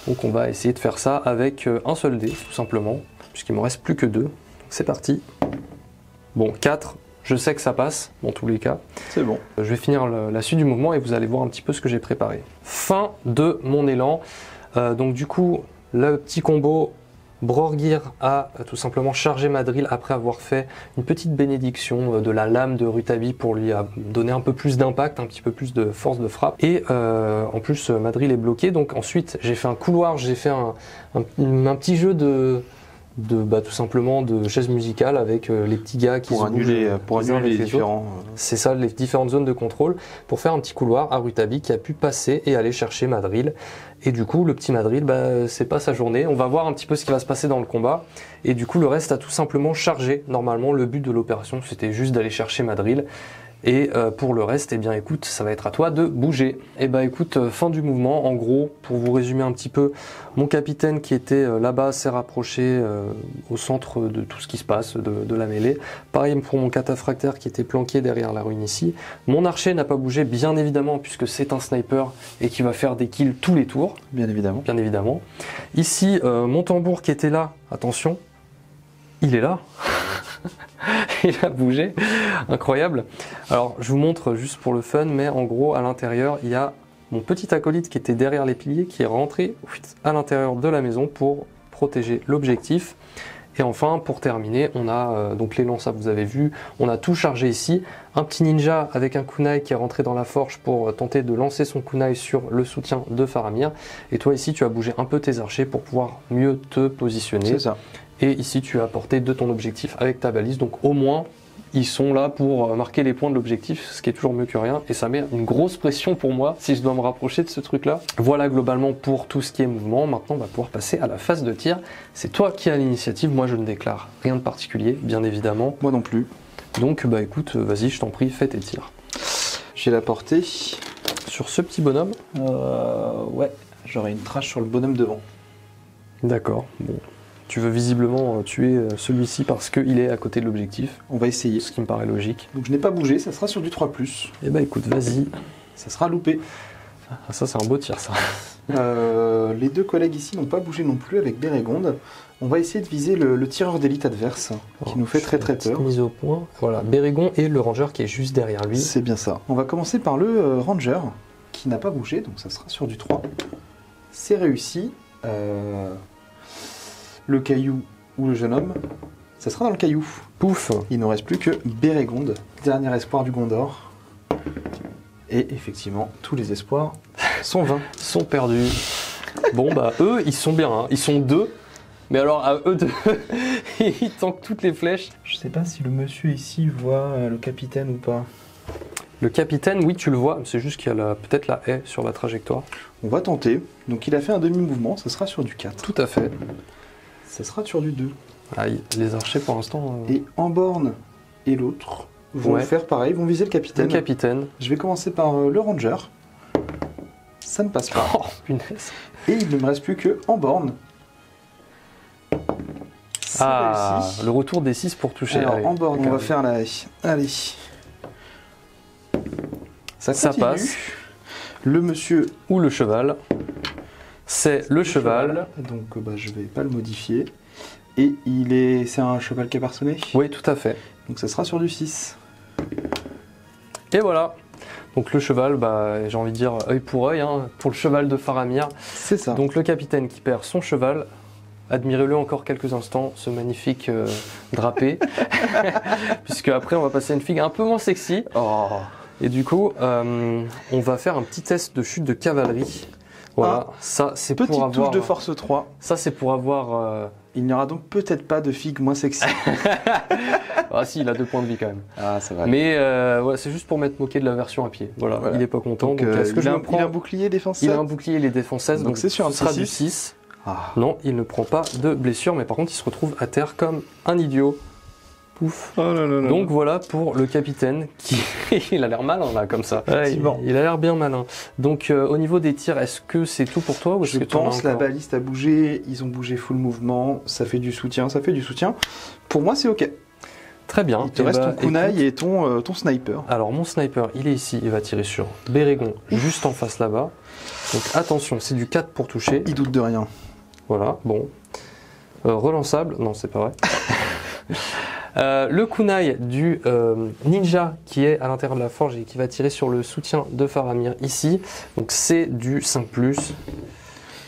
Donc on va essayer de faire ça avec un seul dé, tout simplement, puisqu'il me reste plus que 2. C'est parti. Bon, 4. Je sais que ça passe, dans tous les cas. C'est bon. Je vais finir la suite du mouvement et vous allez voir un petit peu ce que j'ai préparé. Fin de mon élan. Donc du coup, le petit combo, Brorgir a tout simplement chargé Madril après avoir fait une petite bénédiction de la lame de Rutabi pour lui donner un peu plus d'impact, un petit peu plus de force de frappe. Et en plus, Madril est bloqué. Donc ensuite, j'ai fait un couloir, j'ai fait un petit jeu tout simplement de chaise musicale avec les petits gars qui pour annuler les différents... C'est ça, les différentes zones de contrôle pour faire un petit couloir à Rutabi qui a pu passer et aller chercher Madril. Et du coup, le petit Madril, c'est pas sa journée. On va voir un petit peu ce qui va se passer dans le combat. Et du coup, le reste a tout simplement chargé. Normalement, le but de l'opération, c'était juste d'aller chercher Madril. Et pour le reste, eh bien écoute, ça va être à toi de bouger. Et bah écoute, fin du mouvement. En gros, pour vous résumer un petit peu, mon capitaine qui était là-bas s'est rapproché au centre de tout ce qui se passe, de la mêlée. Pareil pour mon cataphractaire qui était planqué derrière la ruine ici. Mon archer n'a pas bougé, bien évidemment, puisque c'est un sniper et qui va faire des kills tous les tours. Bien évidemment. Bien évidemment. Ici, mon tambour qui était là, attention, il est là. Il a bougé, incroyable. Alors je vous montre juste pour le fun, mais en gros à l'intérieur il y a mon petit acolyte qui était derrière les piliers qui est rentré à l'intérieur de la maison pour protéger l'objectif. Et enfin pour terminer on a donc les lançables, vous avez vu, on a tout chargé ici. Un petit ninja avec un kunai qui est rentré dans la forge pour tenter de lancer son kunai sur le soutien de Faramir. Et toi ici tu as bougé un peu tes archers pour pouvoir mieux te positionner. C'est ça. Et ici, tu as apporté de ton objectif avec ta balise. Donc au moins, ils sont là pour marquer les points de l'objectif, ce qui est toujours mieux que rien. Et ça met une grosse pression pour moi si je dois me rapprocher de ce truc-là. Voilà globalement pour tout ce qui est mouvement. Maintenant, on va pouvoir passer à la phase de tir. C'est toi qui as l'initiative. Moi, je ne déclare rien de particulier, bien évidemment. Moi non plus. Donc bah écoute, vas-y, je t'en prie, fais tes tirs. J'ai la portée. Sur ce petit bonhomme. Ouais, j'aurai une trace sur le bonhomme devant. D'accord, bon. Tu veux visiblement tuer celui-ci parce qu'il est à côté de l'objectif. On va essayer. Ce qui me paraît logique. Donc je n'ai pas bougé, ça sera sur du 3+. Eh bah écoute, vas-y. Ça sera loupé. Ah, ça c'est un beau tir ça. Les deux collègues ici n'ont pas bougé non plus avec Bérégonde. On va essayer de viser le tireur d'élite adverse, qui nous fait très peur. Mise au point. Voilà, Bérégon et le ranger qui est juste derrière lui. C'est bien ça. On va commencer par le ranger, qui n'a pas bougé, donc ça sera sur du 3. C'est réussi. Le caillou ou le jeune homme, ça sera dans le caillou. Pouf. Il ne reste plus que Bérégonde, dernier espoir du Gondor. Et effectivement, tous les espoirs sont vains. Sont perdus. Bon bah eux, ils sont bien, hein. Ils sont deux. Mais alors à eux deux, ils tankent toutes les flèches. Je sais pas si le monsieur ici voit le capitaine ou pas. Le capitaine, oui tu le vois, c'est juste qu'il y a peut-être la haie sur la trajectoire. On va tenter. Donc il a fait un demi-mouvement, ça sera sur du 4. Tout à fait. Ça sera sur du 2. Aïe, les archers pour l'instant... Et Amborn et l'autre vont faire pareil, vont viser le capitaine. Le capitaine. Je vais commencer par le ranger. Ça ne passe pas. Oh, punaise. Et il ne me reste plus que Amborn. Ah, réussi. le retour des 6 pour toucher. Alors allez, Amborn, on va faire la haie. Allez. Ça passe. Le monsieur ou le cheval. C'est le cheval. Donc bah, je vais pas le modifier. Et c'est un cheval caparçonné. Oui, tout à fait. Donc ça sera sur du 6. Et voilà. Donc le cheval, bah, j'ai envie de dire œil pour œil, hein, pour le cheval de Faramir. C'est ça. Donc le capitaine qui perd son cheval. Admirez-le encore quelques instants, ce magnifique drapé. Puisque après on va passer à une figue un peu moins sexy. Oh. Et du coup, on va faire un petit test de chute de cavalerie. Voilà, ça c'est pour avoir... Petite touche de force 3. Ça c'est pour avoir... Il n'y aura donc peut-être pas de figue moins sexy. Ah si, il a 2 points de vie quand même. Ah, ça va. Mais ouais, c'est juste pour m'être moqué de la version à pied. Voilà. Il est pas content. Donc, est-ce que il a un bouclier défense 7. Il a un bouclier, il est défense 16, donc c'est sur un ce sera 6. du 6. Ah. Non, il ne prend pas de blessure, mais par contre il se retrouve à terre comme un idiot. Pouf. Oh là là là. Donc voilà pour le capitaine qui il a l'air malin là comme ça. Ouais, il a l'air bien malin. Donc au niveau des tirs, est-ce que c'est tout pour toi ou est-ce Je que pense la baliste a bougé, ils ont bougé full mouvement, ça fait du soutien, Pour moi c'est ok. Très bien. Il te reste ton kunai et ton sniper. Alors mon sniper, il est ici, il va tirer sur Bérégon juste en face là-bas. Donc attention, c'est du 4 pour toucher. Il doute de rien. Voilà, bon. Relançable, non c'est pas vrai. Le kunai du ninja qui est à l'intérieur de la forge et qui va tirer sur le soutien de Faramir ici. Donc c'est du 5+.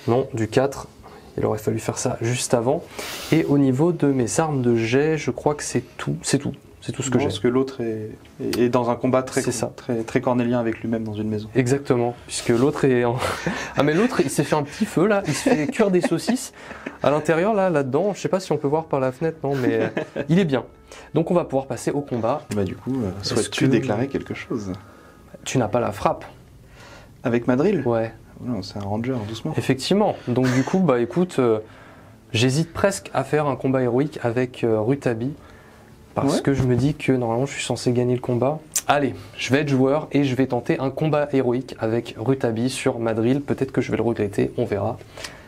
Non, du 4. Il aurait fallu faire ça juste avant. Et au niveau de mes armes de jet, je crois que c'est tout. C'est tout. C'est tout ce que j'ai. Parce que l'autre est dans un combat très cornélien avec lui-même dans une maison. Exactement, puisque l'autre est en... Ah mais l'autre, il s'est fait un petit feu là, il se fait cuire des saucisses à l'intérieur là-dedans. Je sais pas si on peut voir par la fenêtre, non, mais il est bien. Donc on va pouvoir passer au combat. Bah du coup, souhaites-tu déclarer quelque chose? Tu n'as pas la frappe. Avec Madril? Ouais. Non, c'est un ranger, doucement. Effectivement. Donc du coup, bah écoute, j'hésite presque à faire un combat héroïque avec Rutabi. parce que je me dis que normalement je suis censé gagner le combat. Allez, je vais être joueur et je vais tenter un combat héroïque avec Rutabi sur Madril. Peut-être que je vais le regretter, on verra.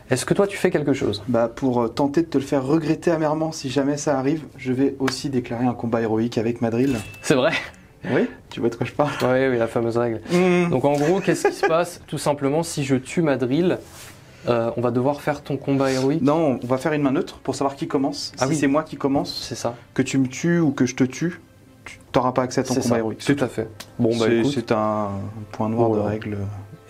Est-ce que toi tu fais quelque chose? Bah pour tenter de te le faire regretter amèrement si jamais ça arrive, je vais aussi déclarer un combat héroïque avec Madril. C'est vrai? Oui, tu vois de quoi je parle? Oui, oui, la fameuse règle. Donc en gros, qu'est-ce qui se passe? Tout simplement, si je tue Madril, on va devoir faire ton combat héroïque. Non, on va faire une main neutre pour savoir qui commence. Ah si oui. c'est moi qui commence, C'est ça. que tu me tues ou que je te tue, tu n'auras pas accès à ton C'est combat ça. héroïque. Tout à fait. Bon, bah écoute. C'est un point noir de Voilà. règle.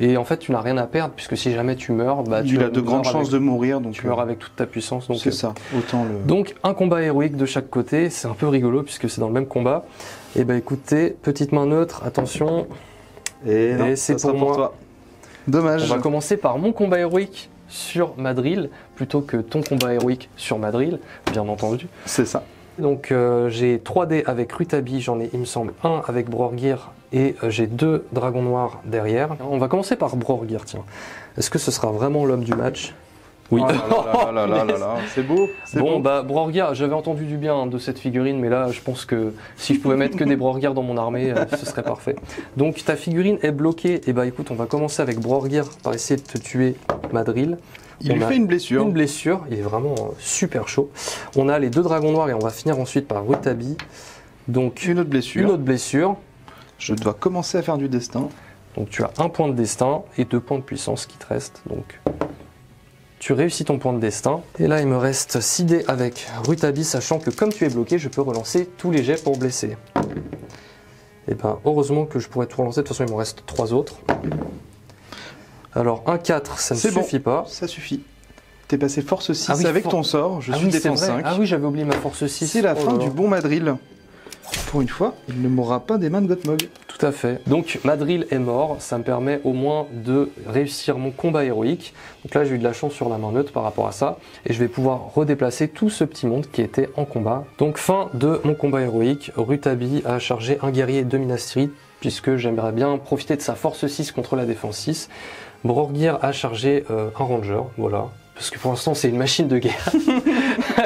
Et en fait, tu n'as rien à perdre, puisque si jamais tu meurs, bah, Il a de grandes chances de mourir, donc tu meurs avec toute ta puissance. Donc, c'est ça. Autant le. Donc un combat héroïque de chaque côté, c'est un peu rigolo puisque c'est dans le même combat. Et bah écoutez, petite main neutre, attention. Et, non, Et c'est ça sera pour moi. toi. Dommage. On va commencer par mon combat héroïque sur Madril, plutôt que ton combat héroïque sur Madril, bien entendu. C'est ça. Donc j'ai 3 dés avec Rutabi, j'en ai il me semble 1 avec Brorgir et j'ai 2 dragons noirs derrière. On va commencer par Brorgir, tiens. Est-ce que ce sera vraiment l'homme du match? Oui. Oh là là là là, c'est beau. C'est Bon, beau. bah Brorgir, j'avais entendu du bien de cette figurine, mais là je pense que si je pouvais mettre que des Brorgir dans mon armée, ce serait parfait. Donc ta figurine est bloquée, et bah écoute, on va commencer avec Brorgir par essayer de te tuer Madril. Il lui On a fait une blessure. Une blessure, il est vraiment super chaud. On a les 2 dragons noirs et on va finir ensuite par Rutabi. Donc Une autre blessure. une autre blessure. Je dois commencer à faire du destin. Donc tu as 1 point de destin et 2 points de puissance qui te restent. Donc tu réussis ton point de destin. Et là il me reste 6 dés avec Rutabi, sachant que comme tu es bloqué, je peux relancer tous les jets pour blesser. Et ben heureusement que je pourrais tout relancer, de toute façon il me reste 3 autres. Alors un 4, ça ne C'est bon. suffit pas. Ça suffit. T'es passé force 6 Ah oui, avec ton sort. Je suis oui, c'est défense vrai. 5. Ah oui, j'avais oublié ma force 6. C'est la Oh fin là là. du bon Madril. Pour une fois, il ne mourra pas des mains de Gottmog. Tout à fait. Donc Madril est mort, ça me permet au moins de réussir mon combat héroïque. Donc là j'ai eu de la chance sur la main neutre par rapport à ça. Et je vais pouvoir redéplacer tout ce petit monde qui était en combat. Donc fin de mon combat héroïque, Rutabi a chargé un guerrier de Minas Tirith, puisque j'aimerais bien profiter de sa force 6 contre la défense 6. Brorgir a chargé un ranger, voilà. Parce que pour l'instant c'est une machine de guerre.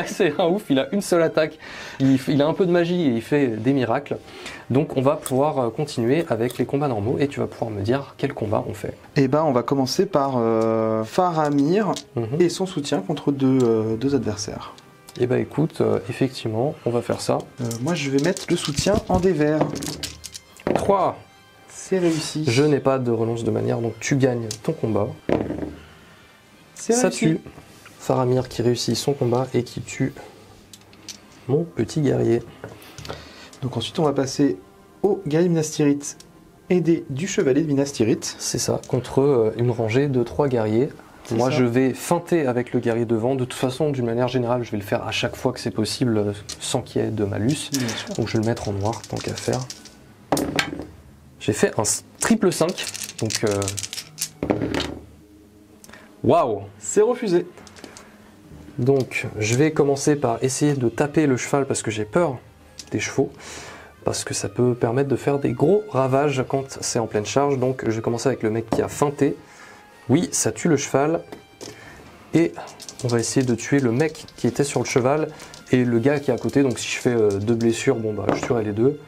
C'est un ouf, il a une seule attaque, il a un peu de magie et il fait des miracles. Donc on va pouvoir continuer avec les combats normaux et tu vas pouvoir me dire quel combat on fait. Et ben, on va commencer par Faramir Mhm. et son soutien contre deux adversaires. Et bah écoute, effectivement, on va faire ça. Moi, je vais mettre le soutien en dés verts. 3. C'est réussi. Je n'ai pas de relance de manière, donc tu gagnes ton combat. C'est Ça réussi. tue Faramir qui réussit son combat et qui tue mon petit guerrier. Donc ensuite, on va passer au guerrier de Minas Tirith aidé du chevalier de Minas Tirith. C'est ça, contre une rangée de 3 guerriers. C'est Moi, ça. je vais feinter avec le guerrier devant. De toute façon, d'une manière générale, je vais le faire à chaque fois que c'est possible, sans qu'il y ait de malus. Bien sûr. Donc, je vais le mettre en noir, tant qu'à faire. J'ai fait un triple 5. Donc, waouh! C'est refusé. Donc, je vais commencer par essayer de taper le cheval parce que j'ai peur des chevaux. Parce que ça peut permettre de faire des gros ravages quand c'est en pleine charge. Donc, je vais commencer avec le mec qui a feinté. Oui, ça tue le cheval. Et on va essayer de tuer le mec qui était sur le cheval et le gars qui est à côté. Donc, si je fais 2 blessures, bon, bah, je tuerai les 2.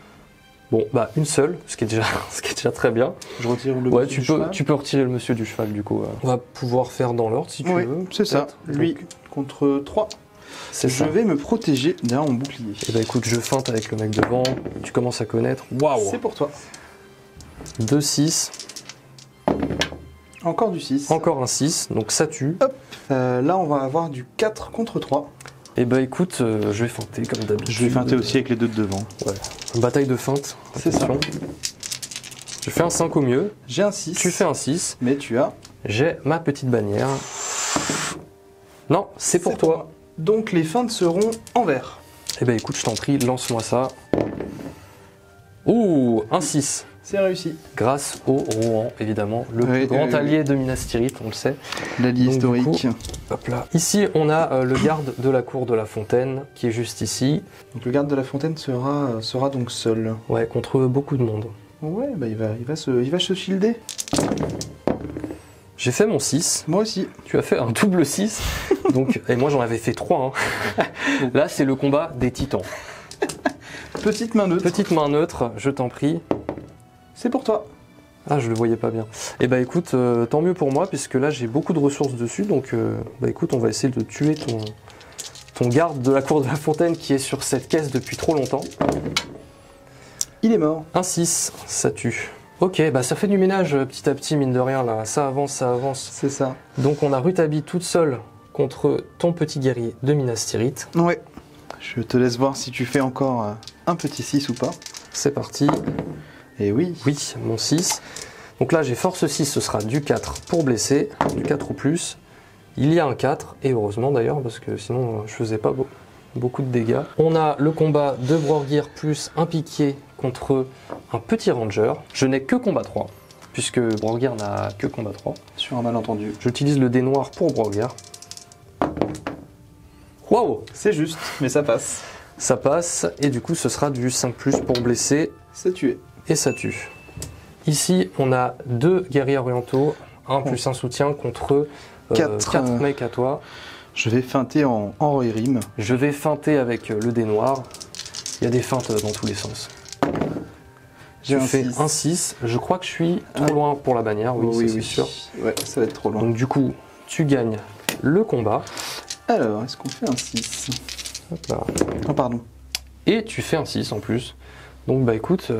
Bon, bah, une seule, ce qui est déjà très bien. Je retire le Ouais, monsieur du cheval. tu peux retirer le monsieur du cheval, du coup. On va pouvoir faire dans l'ordre, si tu Oui, veux. c'est ça. peut-être. Lui Donc, contre 3. c'est Je ça. vais me protéger derrière mon bouclier. Et bah écoute, je feinte avec le mec devant, tu commences à connaître. Waouh! C'est pour toi. 2, 6, Encore du 6. encore un 6, donc ça tue. Là, on va avoir du 4 contre 3. Et bah écoute, je vais feinter comme d'habitude. Je vais feinter aussi avec les deux de devant. Ouais. Une bataille de feinte, C'est ça. attention. Je fais un 5 au mieux, J'ai un 6. tu fais un 6, Mais tu as. j'ai ma petite bannière. Non, c'est pour toi. moi. Donc les feintes seront en vert. Et bah écoute, je t'en prie, lance-moi ça. Ouh, un 6. C'est réussi. Grâce au Rohan, évidemment, le Oui, plus grand oui, oui. allié de Minas Tirith, on le sait. L'allié Donc, du historique. Hop là. Ici, on a le garde de la cour de la fontaine, qui est juste ici. Donc le garde de la fontaine sera donc seul. Ouais, contre beaucoup de monde. Ouais, bah il va se shielder. J'ai fait mon 6, Moi aussi. tu as fait un double 6, donc, et moi j'en avais fait 3. Hein. Là, c'est le combat des titans. Petite main neutre. Petite main neutre, je t'en prie. C'est pour toi. Ah, je le voyais pas bien. Eh bah écoute, tant mieux pour moi, puisque là j'ai beaucoup de ressources dessus, donc bah écoute, on va essayer de tuer ton garde de la cour de la fontaine qui est sur cette caisse depuis trop longtemps. Il est mort. Un 6, ça tue. Ok, bah ça fait du ménage petit à petit, mine de rien, là. Ça avance, ça avance. C'est ça. Donc on a Rutabi toute seule contre ton petit guerrier de Minas Tirith. Ouais. Je te laisse voir si tu fais encore un petit 6 ou pas. C'est parti. Et oui. Oui, mon 6. Donc là j'ai force 6, ce sera du 4 pour blesser, du 4 ou plus. Il y a un 4, et heureusement d'ailleurs, parce que sinon je faisais pas beaucoup de dégâts. On a le combat de Brorgir plus un piqué contre un petit ranger. Je n'ai que combat 3, puisque Brorgir n'a que combat 3. Sur un malentendu. J'utilise le dé noir pour Brorgir. Waouh! C'est juste, mais ça passe. Ça passe, et du coup ce sera du 5+, pour blesser, C'est tué. et ça tue. Ici on a 2 guerriers orientaux, un plus un soutien contre 4 mecs à toi. Je vais feinter en Rohirrim. Je vais feinter avec le dé noir. Il y a des feintes dans tous les sens. J'ai Je fais 6. un 6. Je crois que je suis trop loin pour la bannière. Oui, c'est sûr. Ouais, ça va être trop loin. Donc du coup, tu gagnes le combat. Alors, est-ce qu'on fait un 6? Hop là. Oh, pardon. Et tu fais un 6 en plus. Donc bah écoute,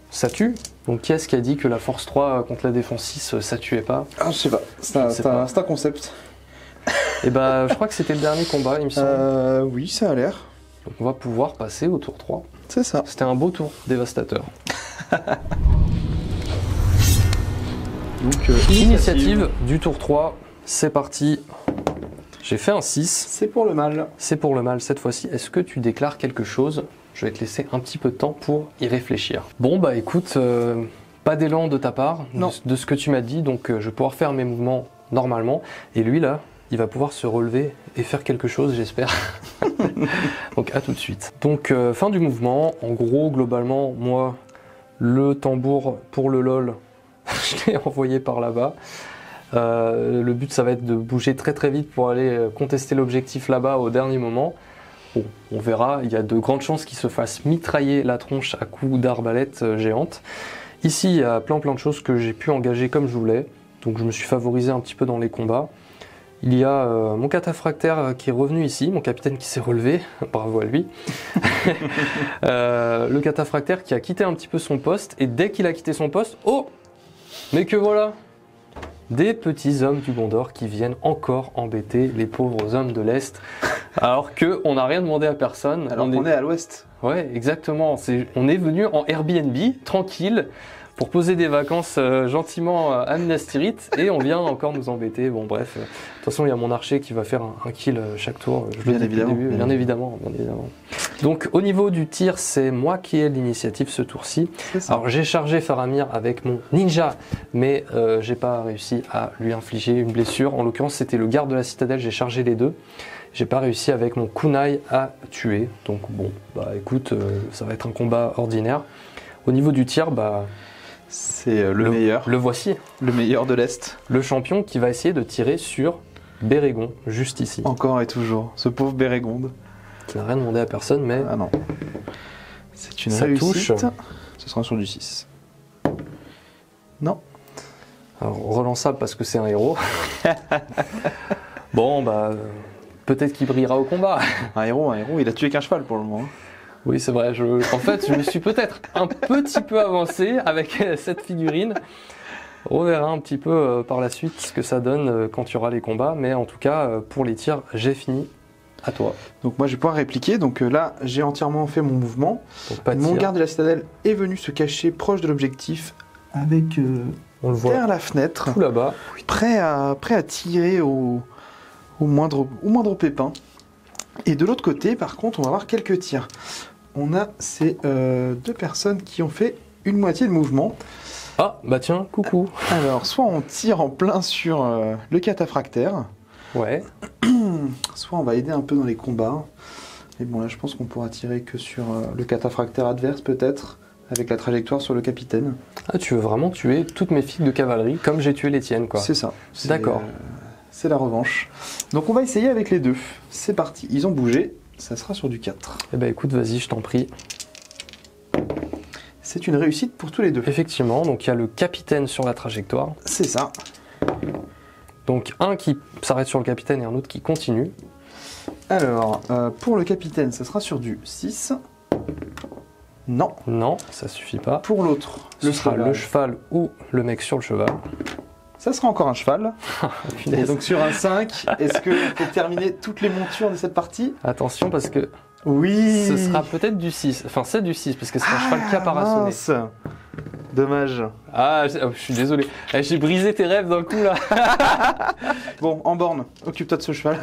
ça tue. Donc qui est-ce qui a dit que la force 3 contre la défense 6, ça tuait pas? Ah, je sais pas. C'est un concept. Et bah je crois que c'était le dernier combat, il me semble. Oui, ça a l'air. Donc on va pouvoir passer au tour 3. C'est ça. C'était un beau tour dévastateur. Donc initiative du tour 3, c'est parti. J'ai fait un 6. C'est pour le mal. C'est pour le mal cette fois-ci. Est-ce que tu déclares quelque chose? Je vais te laisser un petit peu de temps pour y réfléchir. Bon bah écoute, pas d'élan de ta part, Non. de ce que tu m'as dit, donc je vais pouvoir faire mes mouvements normalement. Et lui là, il va pouvoir se relever et faire quelque chose, j'espère. Donc à tout de suite. Donc fin du mouvement. En gros, globalement, moi, le tambour pour le LOL, je l'ai envoyé par là-bas. Le but, ça va être de bouger très très vite pour aller contester l'objectif là-bas au dernier moment. Bon, on verra, il y a de grandes chances qu'il se fasse mitrailler la tronche à coups d'arbalète géante. Ici, il y a plein de choses que j'ai pu engager comme je voulais, donc je me suis favorisé un petit peu dans les combats. Il y a mon cataphractaire qui est revenu ici, mon capitaine qui s'est relevé, bravo à lui. Le cataphractaire qui a quitté un petit peu son poste, et dès qu'il a quitté son poste, oh, mais que voilà! Des petits hommes du Gondor qui viennent encore embêter les pauvres hommes de l'Est, alors qu'on n'a rien demandé à personne. Alors qu'on est à l'ouest. Ouais, exactement. On est venu en Airbnb, tranquille, pour poser des vacances gentiment à Minas Tirith, et on vient encore nous embêter. Bon bref, de toute façon il y a mon archer qui va faire un kill chaque tour. Je le dis depuis le début, bien évidemment. Donc au niveau du tir, c'est moi qui ai l'initiative ce tour-ci. Alors j'ai chargé Faramir avec mon ninja, mais j'ai pas réussi à lui infliger une blessure. En l'occurrence c'était le garde de la citadelle, j'ai chargé les deux. J'ai pas réussi avec mon kunai à tuer. Donc bon, bah écoute, ça va être un combat ordinaire. Au niveau du tir, bah... c'est le meilleur. Le voici. Le meilleur de l'Est. Le champion qui va essayer de tirer sur Bérégon, juste ici. Encore et toujours. Ce pauvre Bérégonde. Qui n'a rien demandé à personne, mais... Ah non. C'est une ça réussite. Touche. Ce sera sur du 6. Non. Alors, relançable parce que c'est un héros. Bon, bah... peut-être qu'il brillera au combat. Un héros, il a tué qu'un cheval pour le moment. Oui, c'est vrai. En fait, je me suis peut-être un petit peu avancé avec cette figurine. On verra un petit peu par la suite ce que ça donne quand il y aura les combats. Mais en tout cas, pour les tirs, j'ai fini. À toi. Donc moi, je vais pouvoir répliquer. Donc là, j'ai entièrement fait mon mouvement. Donc, pas de mon tir. garde de la citadelle est venu se cacher proche de l'objectif avec on le voit derrière la fenêtre. tout là-bas. Prêt à tirer au moindre pépin. Et de l'autre côté, par contre, on va avoir quelques tirs. On a ces deux personnes qui ont fait une moitié de mouvement. Ah, bah tiens, coucou. Alors, soit on tire en plein sur le cataphractaire, Ouais. soit on va aider un peu dans les combats. Et bon, là, je pense qu'on pourra tirer que sur le cataphractaire adverse, peut-être, avec la trajectoire sur le capitaine. Ah, tu veux vraiment tuer toutes mes figues de cavalerie comme j'ai tué les tiennes, quoi. C'est ça. D'accord. C'est la revanche. Donc, on va essayer avec les deux. C'est parti. Ils ont bougé. Ça sera sur du 4. Eh ben écoute, vas-y, je t'en prie. C'est une réussite pour tous les deux. Effectivement, donc il y a le capitaine sur la trajectoire. C'est ça. Donc un qui s'arrête sur le capitaine et un autre qui continue. Alors, pour le capitaine, ça sera sur du 6. Non. Non, ça suffit pas. Pour l'autre, Ce sera le cheval ou le mec sur le cheval. Ça sera encore un cheval. Et Punaise. donc sur un 5, est-ce qu'on peut terminer toutes les montures de cette partie? Attention parce que Oui. ce sera peut-être du 6. Enfin, c'est du 6 parce que c'est un cheval caparaçonné. Mince. Dommage. Ah, je suis désolé. J'ai brisé tes rêves d'un coup là. Bon, en borne, occupe-toi de ce cheval.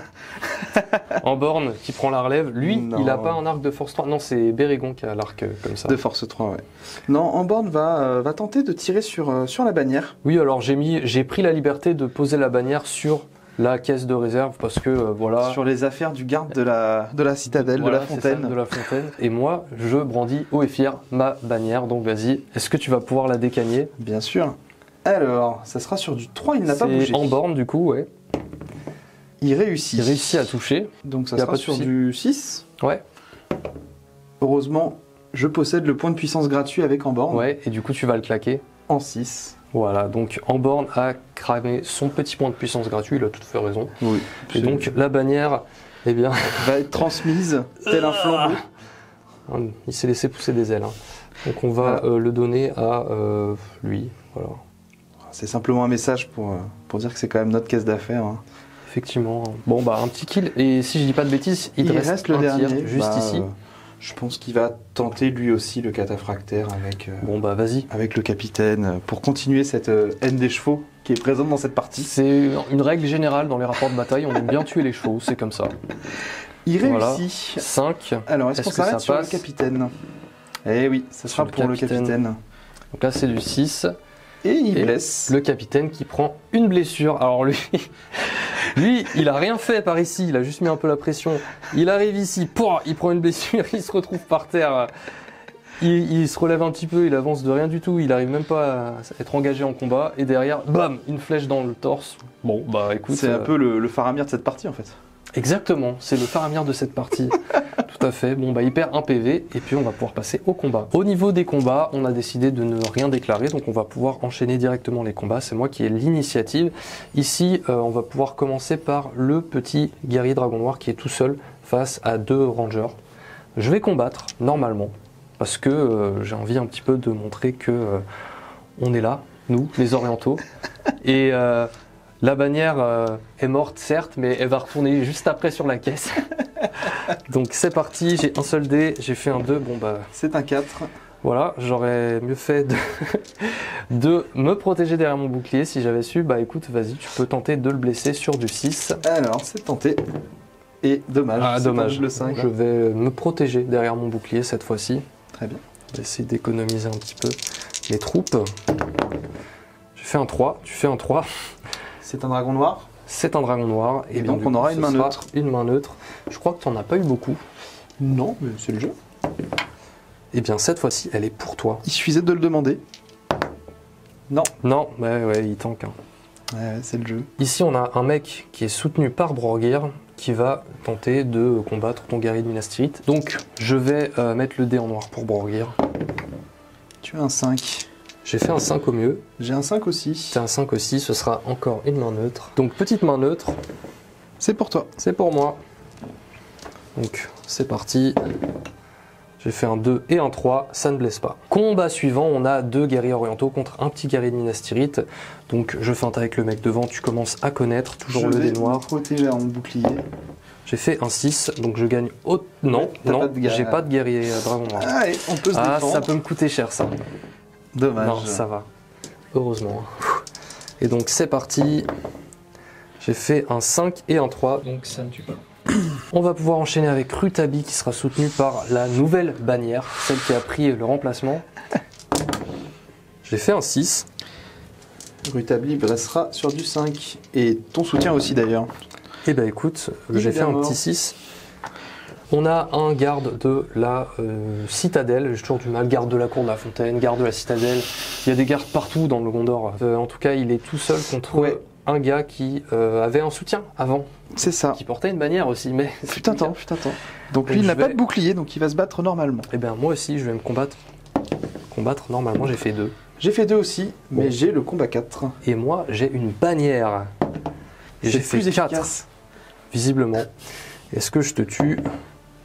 En borne, qui prend la relève. Lui, Non. il a pas un arc de force 3. Non, c'est Bérégon qui a l'arc comme ça. De force 3, ouais. Non, en borne va tenter de tirer sur la bannière. Oui, alors j'ai pris la liberté de poser la bannière sur la caisse de réserve parce que voilà. Sur les affaires du garde de la citadelle, Voilà, de la c'est ça, fontaine. de la fontaine. Et moi, je brandis haut et fier ma bannière. Donc vas-y, est-ce que tu vas pouvoir la décagner? Bien sûr. Alors, ça sera sur du 3, il n'a pas bougé. C'est en borne du coup, ouais. Il réussit. Il réussit à toucher. Donc ça Y a sera pas de sur souci. du 6. Ouais. Heureusement, je possède le point de puissance gratuit avec en borne. Ouais, et du coup tu vas le claquer. En 6. Voilà, donc en borne a cramé son petit point de puissance gratuit, il a tout fait raison. Oui. Et donc la bannière, eh bien, va être transmise tel un flambeau. il s'est laissé pousser des ailes. Hein. Donc on va Voilà. le donner à lui. Voilà. C'est simplement un message pour dire que c'est quand même notre caisse d'affaires. Hein. Effectivement. Bon bah un petit kill, et si je dis pas de bêtises, il te reste le un tir dernier. juste Bah, ici. Je pense qu'il va tenter lui aussi le cataphractaire avec, Bon bah vas-y. avec le capitaine pour continuer cette haine des chevaux qui est présente dans cette partie. C'est une règle générale dans les rapports de bataille, on aime bien tuer les chevaux, c'est comme ça. Il Voilà. réussit. 5. Alors, est-ce qu'on Est-ce que s'arrête ça sur le passe capitaine? Eh oui, ça sera le pour le capitaine. capitaine. Donc là c'est du 6. Et il Et blesse. Le capitaine qui prend une blessure. Alors lui, il a rien fait par ici, il a juste mis un peu la pression. Il arrive ici, pouah, il prend une blessure, il se retrouve par terre. Il se relève un petit peu, il avance de rien du tout, il arrive même pas à être engagé en combat. Et derrière, bam, une flèche dans le torse. Bon, bah écoute. C'est un peu le Faramir de cette partie en fait. Exactement, c'est le Faramir de cette partie. Tout à fait. Bon, bah il perd un PV et puis on va pouvoir passer au combat. Au niveau des combats, on a décidé de ne rien déclarer, donc on va pouvoir enchaîner directement les combats. C'est moi qui ai l'initiative. Ici, on va pouvoir commencer par le petit guerrier dragon noir qui est tout seul face à 2 rangers. Je vais combattre normalement parce que j'ai envie un petit peu de montrer que on est là, nous, les orientaux. Et la bannière est morte, certes, mais elle va retourner juste après sur la caisse. Donc c'est parti, j'ai un seul dé, j'ai fait un 2. Bon bah C'est un 4. voilà, j'aurais mieux fait de me protéger derrière mon bouclier si j'avais su. Bah écoute, vas-y, tu peux tenter de le blesser sur du 6. Alors, c'est tenté. Et dommage. Ah c'est dommage, un double 5. je vais me protéger derrière mon bouclier cette fois-ci. Très bien. Je vais essayer d'économiser un petit peu les troupes. J'ai fait un 3, tu fais un 3. C'est un dragon noir. C'est un dragon noir. Et bien, donc du on coup, aura ce une main sera neutre. Une main neutre. Je crois que tu n'en as pas eu beaucoup. Non, mais c'est le jeu. Et bien cette fois-ci, elle est pour toi. Il suffisait de le demander. Non. Non, ouais, il tank. Hein. Ouais, c'est le jeu. Ici, on a un mec qui est soutenu par Brorgir qui va tenter de combattre ton guerrier de Minas Tirith. Donc, je vais mettre le dé en noir pour Brorgir. Tu as un 5. J'ai fait un 5 au mieux. J'ai un 5 aussi. C'est un 5 aussi, ce sera encore une main neutre. Donc, petite main neutre, C'est pour toi. c'est pour moi. Donc, c'est parti. J'ai fait un 2 et un 3, ça ne blesse pas. Combat suivant, on a 2 guerriers orientaux contre un petit guerrier de Minas Tirith. Donc je feinte avec le mec devant, tu commences à connaître, toujours Je le vais dé noir. me protéger à mon bouclier. J'ai fait un 6, donc je gagne au... Non, T'as non, pas de guerrier. j'ai pas de guerrier dragon noir. Allez, on peut se Ah, défendre. ça peut me coûter cher ça. Dommage. Non, ça va. Heureusement. Et donc c'est parti. J'ai fait un 5 et un 3, donc ça ne tue pas. On va pouvoir enchaîner avec Rutabi qui sera soutenu par la nouvelle bannière, celle qui a pris le remplacement. J'ai fait un 6. Rutabli restera sur du 5. Et ton soutien aussi d'ailleurs. Et bah écoute, Il j'ai est fait un mort. petit 6. On a un garde de la citadelle, j'ai toujours du mal, garde de la cour de la fontaine, garde de la citadelle. Il y a des gardes partout dans le Gondor. En tout cas, il est tout seul contre Ouais. un gars qui avait un soutien avant, C'est ça. qui portait une bannière aussi. Mais Fut un temps, fut un temps. Donc Donc lui, il n'a je vais- pas de bouclier, donc il va se battre normalement. Et bien moi aussi, je vais me combattre combattre normalement. J'ai fait 2. J'ai fait 2 aussi, mais Bon. j'ai le combat 4. Et moi, j'ai une bannière. Et j'ai fait plus 4, efficace. visiblement. Est-ce que je te tue?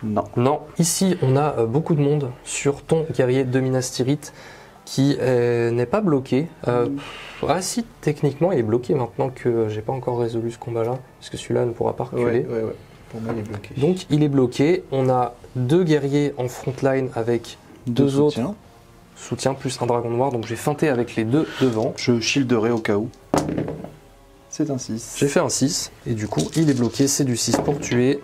Non. Non. Ici, on a beaucoup de monde sur ton guerrier de Minas Tirith qui n'est pas bloqué. Ah si, techniquement, il est bloqué maintenant que j'ai pas encore résolu ce combat-là, parce que celui-là ne pourra pas reculer. Ouais. Pour moi, il est bloqué. Donc, il est bloqué. On a 2 guerriers en frontline avec 2 autres soutiens, plus un dragon noir. Donc, j'ai feinté avec les 2 devant. Je shielderai au cas où. C'est un 6. J'ai fait un 6, et du coup, il est bloqué. C'est du 6 pour tuer.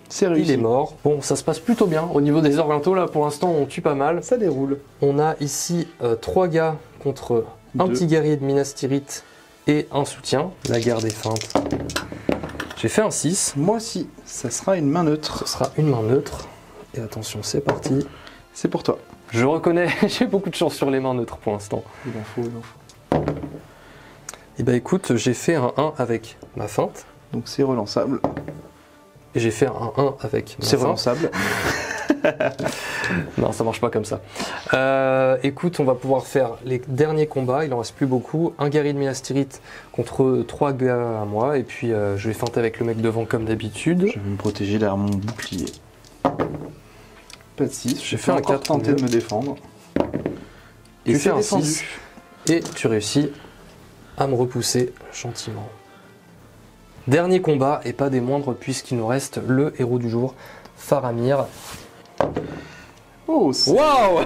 C'est réussi. Il est mort. Bon, ça se passe plutôt bien. Au niveau des orientaux, là, pour l'instant, on tue pas mal. Ça déroule. On a ici 3 gars contre un 2. petit guerrier de Minas Tirith et un soutien. La guerre des feintes. J'ai fait un 6. Moi aussi, ça sera une main neutre. Ce sera une main neutre. Et attention, c'est parti. C'est pour toi. Je reconnais, j'ai beaucoup de chance sur les mains neutres pour l'instant. Il en faut. Et bah écoute, j'ai fait un 1 avec ma feinte. Donc c'est relançable. Et j'ai fait un 1 avec ma C'est feinte. relançable. Non, ça marche pas comme ça. Écoute, on va pouvoir faire les derniers combats. Il en reste plus beaucoup. Un guerrier de Minas Tirith contre 3 gars à moi. Et puis je vais feinter avec le mec devant comme d'habitude. Je vais me protéger derrière mon bouclier. Pas de 6. J'ai fait un encore 4 tenter mieux. de me défendre. Et Et fait c'est un défendu. 6. Et tu réussis à me repousser gentiment. Dernier combat, et pas des moindres, puisqu'il nous reste le héros du jour, Faramir. Oh, c'est Waouh!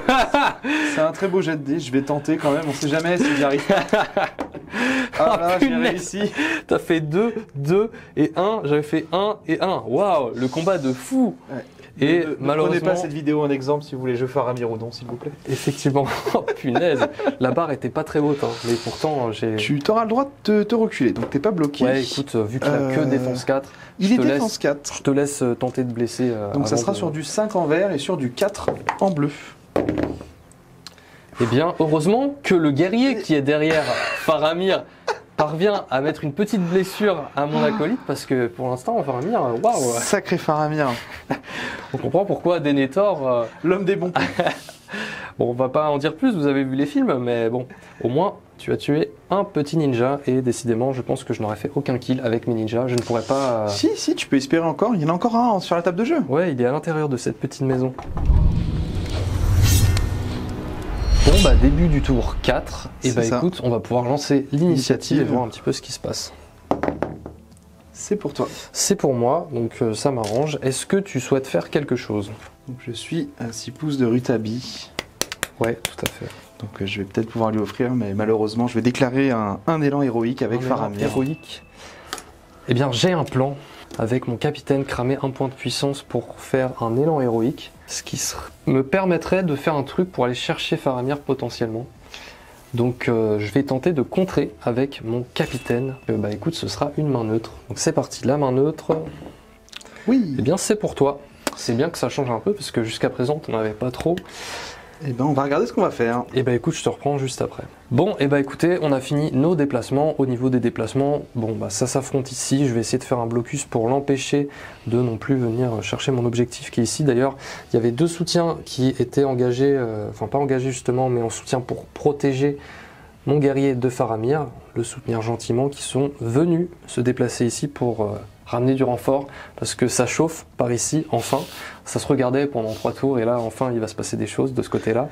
c'est un très beau jet de dés. Je vais tenter quand même. On sait jamais si j'y arrive. Ah là, j'ai punaise. réussi. T'as fait 2, 2 et 1. J'avais fait 1 et 1. Waouh! Le combat de fou! Ouais. Et ne malheureusement, prenez pas cette vidéo en exemple si vous voulez jouer Faramir ou non, s'il vous plaît. effectivement, oh, punaise, la barre était pas très haute, hein, mais pourtant j'ai. Tu auras le droit de te reculer, donc t'es pas bloqué. Ouais, écoute, vu qu'il a que défense 4, Il je est te défense laisse- 4. je te laisse tenter de blesser. Donc ça avant sera de- sur du 5 en vert et sur du 4 en bleu. Eh bien, heureusement que le guerrier qui est derrière Faramir parvient à mettre une petite blessure à mon acolyte, parce que pour l'instant, Faramir, waouh! Sacré Faramir. On comprend pourquoi Denethor. L'homme des bons. Bon, on va pas en dire plus, vous avez vu les films, mais bon, au moins, tu as tué un petit ninja, et décidément, je pense que je n'aurais fait aucun kill avec mes ninjas. Je ne pourrais pas. Si, tu peux espérer encore. Il y en a encore un sur la table de jeu. Ouais, il est à l'intérieur de cette petite maison. Bon, bah, début du tour 4. Et C'est bah, ça. écoute, on va pouvoir lancer l'initiative et Initiative. voir un petit peu ce qui se passe. C'est pour toi. C'est pour moi, donc ça m'arrange. Est-ce que tu souhaites faire quelque chose? Donc je suis à 6 pouces de Rutabi. Ouais, tout à fait. Donc je vais peut-être pouvoir lui offrir, mais malheureusement, je vais déclarer un élan héroïque avec Un élan Faramir. héroïque. Eh bien, j'ai un plan avec mon capitaine cramer un point de puissance pour faire un élan héroïque, ce qui me permettrait de faire un truc pour aller chercher Faramir potentiellement. Donc je vais tenter de contrer avec mon capitaine. Bah écoute, ce sera une main neutre. Donc c'est parti, la main neutre. Oui. Eh bien c'est pour toi. C'est bien que ça change un peu parce que jusqu'à présent t'en avais pas trop. Eh ben, on va regarder ce qu'on va faire. Et bah écoute, je te reprends juste après. Bon, et bah écoutez, on a fini nos déplacements. Au niveau des déplacements, bon bah ça s'affronte ici. Je vais essayer de faire un blocus pour l'empêcher de non plus venir chercher mon objectif qui est ici. D'ailleurs, il y avait 2 soutiens qui étaient engagés, enfin pas engagés justement, mais en soutien pour protéger mon guerrier de Faramir, le soutenir gentiment, qui sont venus se déplacer ici pour ramener du renfort, parce que ça chauffe par ici, enfin. Ça se regardait pendant 3 tours, et là, enfin, il va se passer des choses de ce côté-là.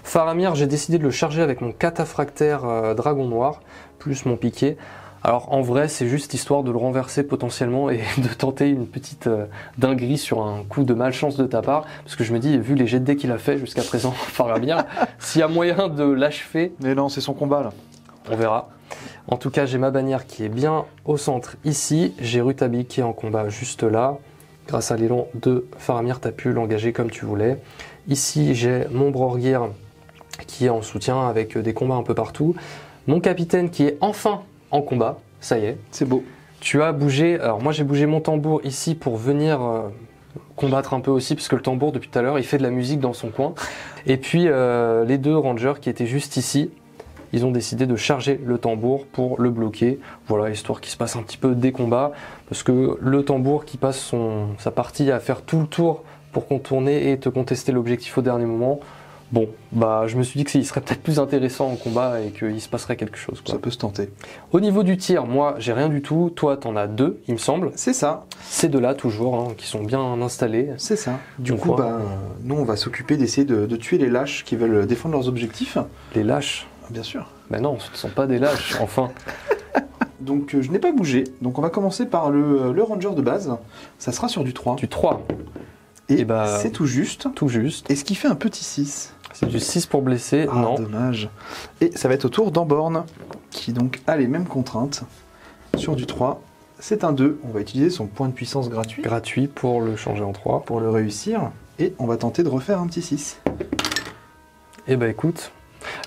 Faramir, j'ai décidé de le charger avec mon cataphractaire dragon noir, plus mon piquet. Alors, en vrai, c'est juste histoire de le renverser potentiellement et de tenter une petite dinguerie sur un coup de malchance de ta part, parce que je me dis, vu les jets de dés qu'il a fait jusqu'à présent, Faramir, s'il y a moyen de l'achever, Mais non, c'est son combat là. on verra. En tout cas, j'ai ma bannière qui est bien au centre ici. J'ai Rutabi qui est en combat juste là. Grâce à l'élan de Faramir, tu as pu l'engager comme tu voulais. Ici, j'ai mon Brorgir qui est en soutien avec des combats un peu partout. Mon capitaine qui est enfin en combat. Ça y est. C'est beau. Tu as bougé. Alors, moi, j'ai bougé mon tambour ici pour venir combattre un peu aussi, parce que le tambour, depuis tout à l'heure, il fait de la musique dans son coin. Et puis, les 2 rangers qui étaient juste ici, ils ont décidé de charger le tambour pour le bloquer. Voilà, histoire qu'il se passe un petit peu des combats, parce que le tambour qui passe sa partie à faire tout le tour pour contourner et te contester l'objectif au dernier moment, Bon, bah je me suis dit qu'il serait peut-être plus intéressant en combat et qu'il se passerait quelque chose, quoi. Ça peut se tenter. Au niveau du tir, moi j'ai rien du tout, toi t'en as 2 il me semble. C'est ça. Ces deux-là toujours, hein, qui sont bien installés. C'est ça. Du On coup, voit. nous on va s'occuper d'essayer de tuer les lâches qui veulent défendre leurs objectifs. Les lâches. Bien sûr. Ben non, ce ne sont pas des lâches, enfin. Donc je n'ai pas bougé. Donc on va commencer par le ranger de base. Ça sera sur du 3. Du 3, Et bah, c'est tout juste. tout juste. Et ce qui fait un petit 6. C'est du 6 pour blesser, Ah, non. dommage. Et ça va être au tour d'Amborn, qui donc a les mêmes contraintes. Sur du 3, c'est un 2. On va utiliser son point de puissance gratuit Gratuit pour le changer en 3. pour le réussir. Et on va tenter de refaire un petit 6. Et bah écoute,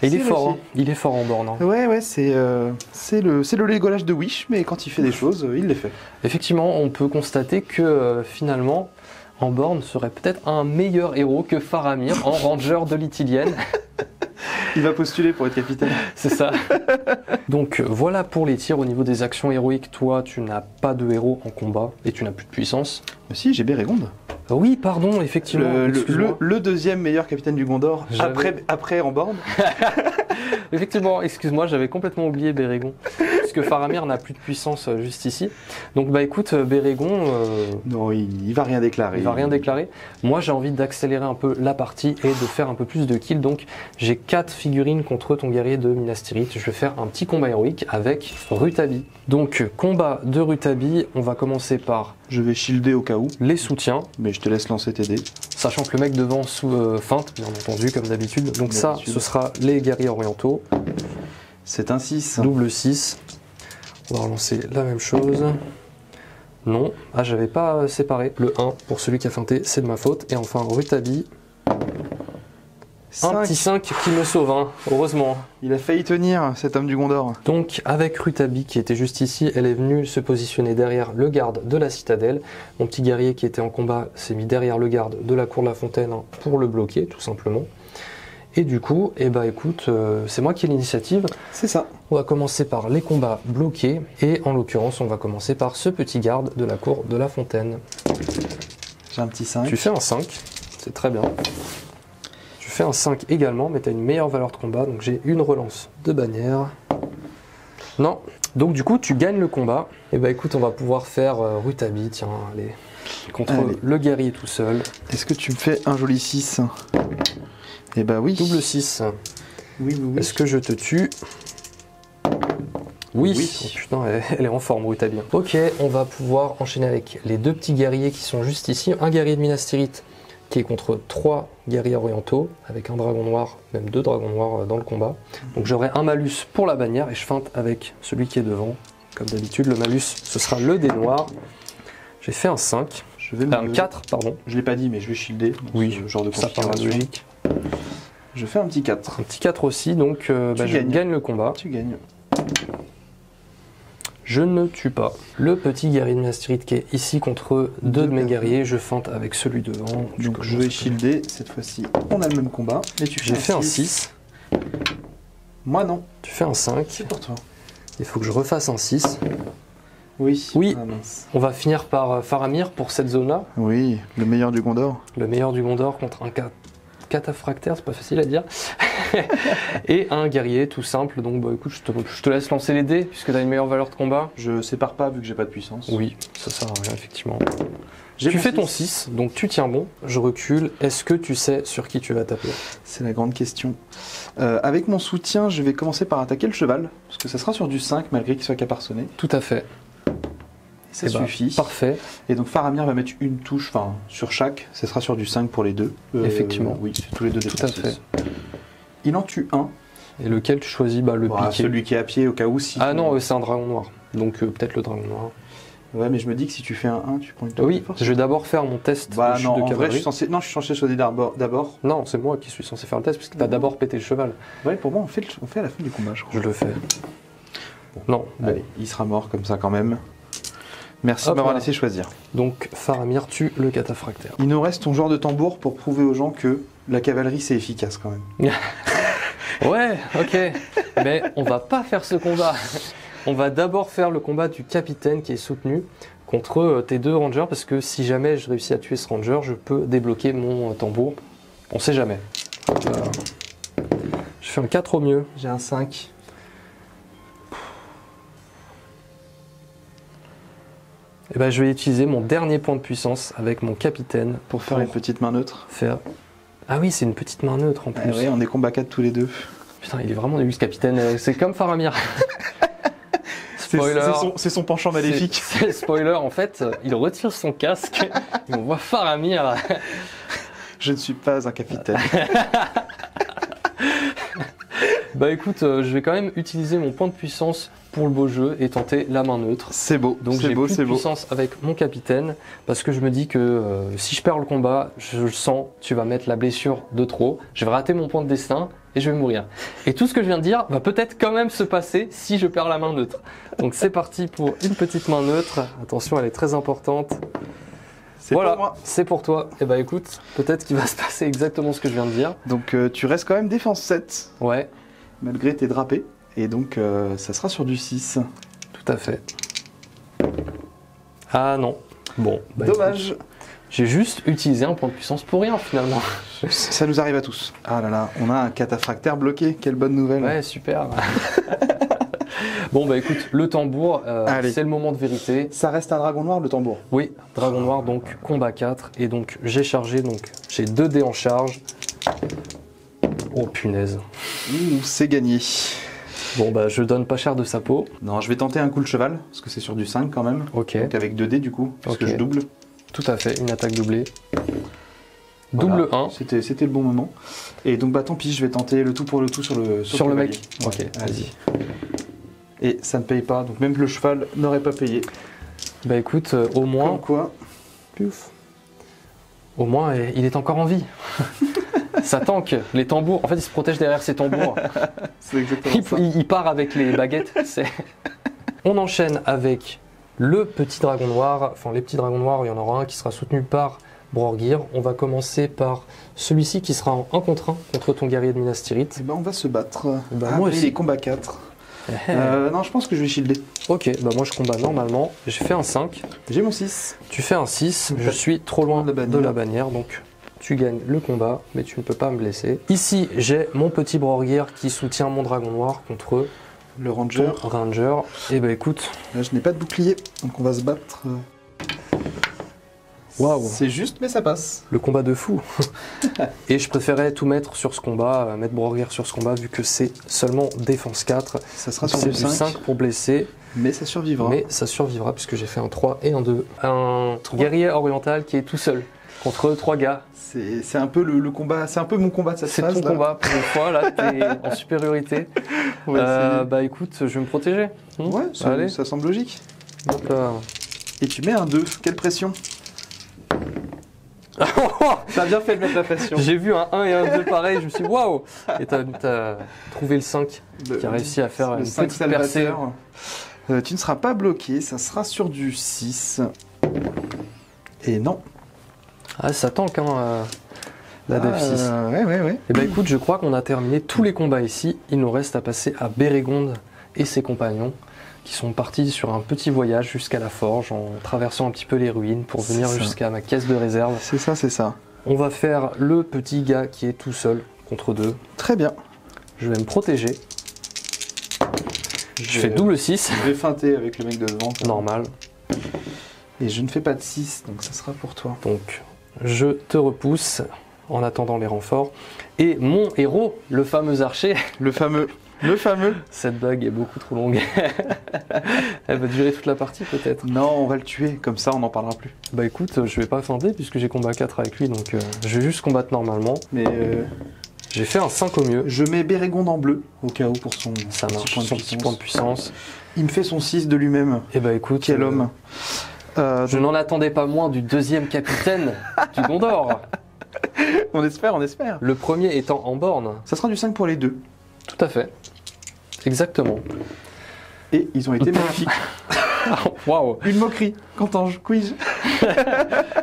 et il C'est est fort, réussi. hein. Il est fort en borne. Hein. Ouais, c'est le Legolas de Wish, mais quand il fait des choses, il les fait. Effectivement, on peut constater que finalement, Amborn serait peut-être un meilleur héros que Faramir en ranger de l'Ithilienne. Il va postuler pour être capitaine. C'est ça. Donc voilà pour les tirs. Au niveau des actions héroïques, toi tu n'as pas de héros en combat et tu n'as plus de puissance. Mais si, j'ai Bérégonde. Oui, pardon, effectivement. Excuse-moi. Le deuxième meilleur capitaine du Gondor, après Amborn. Effectivement, excuse-moi, j'avais complètement oublié Bérégon. Puisque Faramir n'a plus de puissance juste ici. Donc bah écoute, Bérégon, Non, il va rien déclarer. il va rien déclarer. Moi j'ai envie d'accélérer un peu la partie et de faire un peu plus de kills. Donc j'ai 4 figurines contre ton guerrier de Minas Tirith. Je vais faire un petit combat héroïque avec Rutabi. Donc combat de Rutabi, on va commencer par Je vais shielder au cas où, les soutiens. mais je te laisse lancer tes dés. Sachant que le mec devant feinte, bien entendu, comme d'habitude. Donc Comme ça, d'habitude. ce sera les guerriers orientaux. C'est un 6. Double 6. On va relancer la même chose. Non. Ah, j'avais pas séparé. Le 1, pour celui qui a feinté, c'est de ma faute. Et enfin, Rutabi. Un petit 5 qui me sauve, hein, heureusement. Il a failli tenir, cet homme du Gondor. Donc, avec Rutabi qui était juste ici, elle est venue se positionner derrière le garde de la citadelle. Mon petit guerrier qui était en combat s'est mis derrière le garde de la cour de la fontaine, hein, pour le bloquer, tout simplement. Et du coup, eh ben, écoute, c'est moi qui ai l'initiative. C'est ça. On va commencer par les combats bloqués. Et en l'occurrence, on va commencer par ce petit garde de la cour de la fontaine. J'ai un petit 5. Tu fais un 5, c'est très bien. Tu fais un 5 également, mais tu as une meilleure valeur de combat, donc j'ai une relance de bannière. Non, donc du coup tu gagnes le combat. Et bah écoute, on va pouvoir faire Rutabi, tiens, allez, contre Allez. le guerrier tout seul. Est-ce que tu me fais un joli 6? Eh bah oui. Double 6. Oui, oui, oui. Est-ce que je te tue? Oui. Oui. Oh, putain, elle est en forme, Rutabi. Ok, on va pouvoir enchaîner avec les deux petits guerriers qui sont juste ici. Un guerrier de Minas Tirith qui est contre 3 guerriers orientaux, avec un dragon noir, même 2 dragons noirs dans le combat. Donc j'aurai un malus pour la bannière et je feinte avec celui qui est devant. Comme d'habitude, le malus, ce sera le dé noir. J'ai fait un 5, Je vais un 4, pardon. Je l'ai pas dit, mais je vais shielder. Donc Oui, ce genre de ça paraît configuration. logique. Je fais un petit 4. Un petit 4 aussi, donc je gagnes. gagne le combat. Tu gagnes. Je ne tue pas. Le petit guerrier de Minas Tirith qui est ici contre deux de mes personnes. guerriers, je feinte avec celui devant. Donc je vais shielder. Cette fois-ci, on a le même combat. Et tu fais J'ai fait un 6, Moi non. tu fais un 5. C'est pour toi. Il faut que je refasse un 6. Oui. Oui. Ah, mince. On va finir par Faramir pour cette zone-là. Oui, le meilleur du Gondor. Le meilleur du Gondor contre un cataphractaire, c'est pas facile à dire. Et un guerrier tout simple. Donc bah écoute, je te laisse lancer les dés puisque tu as une meilleure valeur de combat. Je sépare pas vu que j'ai pas de puissance. Oui, ça sert à rien effectivement. J'ai Tu mon fais ton 6. 6, donc tu tiens bon. Je recule. Est-ce que tu sais sur qui tu vas taper? C'est la grande question. Avec mon soutien, je vais commencer par attaquer le cheval, parce que ça sera sur du 5 malgré qu'il soit caparçonné. Tout à fait. Ça Eh ben, suffit. Parfait. Et donc Faramir va mettre une touche, enfin sur chaque, ça sera sur du 5 pour les deux. Effectivement. Oui, c'est tous les deux des Tout à françaises. Il en tue un. Et lequel tu choisis? Bah, le Voilà, piqué. celui qui est à pied au cas où si. Ah non, c'est un dragon noir. Donc peut-être le dragon noir. Ouais, mais je me dis que si tu fais un 1, tu prends une touche Oui, de force. je vais d'abord faire mon test Bah de chute non, de en vrai, cavalerie. je suis censé choisir d'abord. Non, c'est moi qui suis censé faire le test puisque tu as d'abord pété le cheval. Ouais, pour moi, on fait à la fin du combat, je crois. Je le fais. Non, bon. Allez, il sera mort comme ça quand même. Merci Hop de m'avoir là. laissé choisir. Donc Faramir tue le cataphractaire. Il nous reste ton joueur de tambour pour prouver aux gens que la cavalerie c'est efficace quand même. Ouais, ok. Mais on va pas faire ce combat. On va d'abord faire le combat du capitaine qui est soutenu contre tes deux rangers parce que si jamais je réussis à tuer ce ranger, je peux débloquer mon tambour. On sait jamais. fais un 4 au mieux. J'ai un 5. Et ben, je vais utiliser mon dernier point de puissance avec mon capitaine Pour faire une petite main neutre. Ah oui, c'est une petite main neutre en plus. Ah oui, on est combat 4 tous les deux. Putain, il est vraiment nul ce capitaine. C'est comme Faramir. Spoiler. C'est son penchant maléfique. C'est spoiler, en fait, il retire son casque et on voit Faramir. Je ne suis pas un capitaine. Bah écoute, je vais quand même utiliser mon point de puissance pour le beau jeu et tenter la main neutre. C'est beau, donc j'ai plus de puissance avec mon capitaine parce que je me dis que si je perds le combat, je le sens, tu vas mettre la blessure de trop, je vais rater mon point de destin et je vais mourir. Et tout ce que je viens de dire va peut-être quand même se passer si je perds la main neutre. Donc c'est parti pour une petite main neutre. Attention, elle est très importante. Voilà, pour moi. C'est pour toi. Et bah écoute, peut-être qu'il va se passer exactement ce que je viens de dire. Donc tu restes quand même défense 7. Ouais. Malgré tes drapés. Et donc ça sera sur du 6. Tout à fait. Ah non. Bon. Bah, dommage. Écoute, j'ai juste utilisé un point de puissance pour rien finalement. Ça nous arrive à tous. Ah là là, on a un cataphractaire bloqué. Quelle bonne nouvelle. Ouais, super. Bon bah écoute, le tambour, c'est le moment de vérité. Ça reste un dragon noir le tambour? Oui, dragon noir, donc combat 4. Et donc j'ai chargé, donc j'ai 2 dés en charge. Oh punaise. C'est gagné. Bon bah je donne pas cher de sa peau. Non, je vais tenter un coup de cheval, parce que c'est sur du 5 quand même. Ok. Donc avec 2 dés du coup, parce que je double. Tout à fait, une attaque doublée. Voilà. Double 1. C'était le bon moment. Et donc bah tant pis, je vais tenter le tout pour le tout sur le mec. Ouais, ok, vas-y. Et ça ne paye pas, donc même le cheval n'aurait pas payé. Bah écoute, au moins... Comme quoi. Puf. Au moins, il est encore en vie. Ça tank, les tambours. En fait, il se protège derrière ses tambours. C'est exactement ça. Il part avec les baguettes. On enchaîne avec le petit dragon noir. Enfin, les petits dragons noirs, il y en aura un qui sera soutenu par Borgir. On va commencer par celui-ci qui sera en 1 contre 1 contre ton guerrier de Minas Tirith. Et ben on va se battre. Bah, moi aussi. Les combats 4. Non, je pense que je vais shielder. Ok, bah moi je combats normalement. J'ai fait un 5. J'ai mon 6. Tu fais un 6. Je suis trop loin de la bannière, donc tu gagnes le combat, mais tu ne peux pas me blesser. Ici, j'ai mon petit Borgir qui soutient mon dragon noir contre le ranger. Et bah écoute. Là, je n'ai pas de bouclier, donc on va se battre. Waouh. C'est juste, mais ça passe. Le combat de fou. Et je préférais tout mettre sur ce combat, mettre Borgir sur ce combat, vu que c'est seulement défense 4. Ça sera sur du 5 pour blesser. Mais ça survivra. Mais ça survivra, puisque j'ai fait un 3 et un 2. Un guerrier oriental qui est tout seul contre 3 gars. C'est un peu le combat, c'est un peu mon combat de cette phase. C'est ton combat pour une fois, là, t'es en supériorité. Bah écoute, je vais me protéger. Ouais, ça semble logique. Hop là. Et tu mets un 2, quelle pression. T'as bien fait de mettre la pression. J'ai vu un 1 et un 2 pareil, je me suis dit waouh. Et t'as trouvé le 5 qui a réussi à faire une petite percée. Tu ne seras pas bloqué, ça sera sur du 6. Et non. Ah, ça tank, hein, la Dev 6. Ouais. Et bah écoute, je crois qu'on a terminé tous les combats ici. Il nous reste à passer à Bérégonde et ses compagnons, qui sont partis sur un petit voyage jusqu'à la forge, en traversant un petit peu les ruines pour venir jusqu'à ma caisse de réserve. C'est ça. On va faire le petit gars qui est tout seul contre 2. Très bien. Je vais me protéger. Je fais double 6. Je vais feinter avec le mec de devant. Normal. Et je ne fais pas de 6, donc ça sera pour toi. Donc, je te repousse en attendant les renforts. Et mon héros, le fameux archer. Le fameux. Cette bague est beaucoup trop longue. Elle va durer toute la partie peut-être. Non, on va le tuer, comme ça on n'en parlera plus. Bah écoute, je vais pas feinter puisque j'ai combat 4 avec lui, donc je vais juste combattre normalement. Mais j'ai fait un 5 au mieux. Je mets Bérégonde en bleu, au cas où pour son petit point de puissance. Il me fait son 6 de lui-même. Et bah écoute, quel homme. Je n'en attendais pas moins du deuxième capitaine du Gondor. On espère. Le premier étant en borne. Ça sera du 5 pour les deux. Tout à fait. Exactement. Et ils ont été magnifiques. Waouh. Une moquerie. Qu'entends-je? Quiz.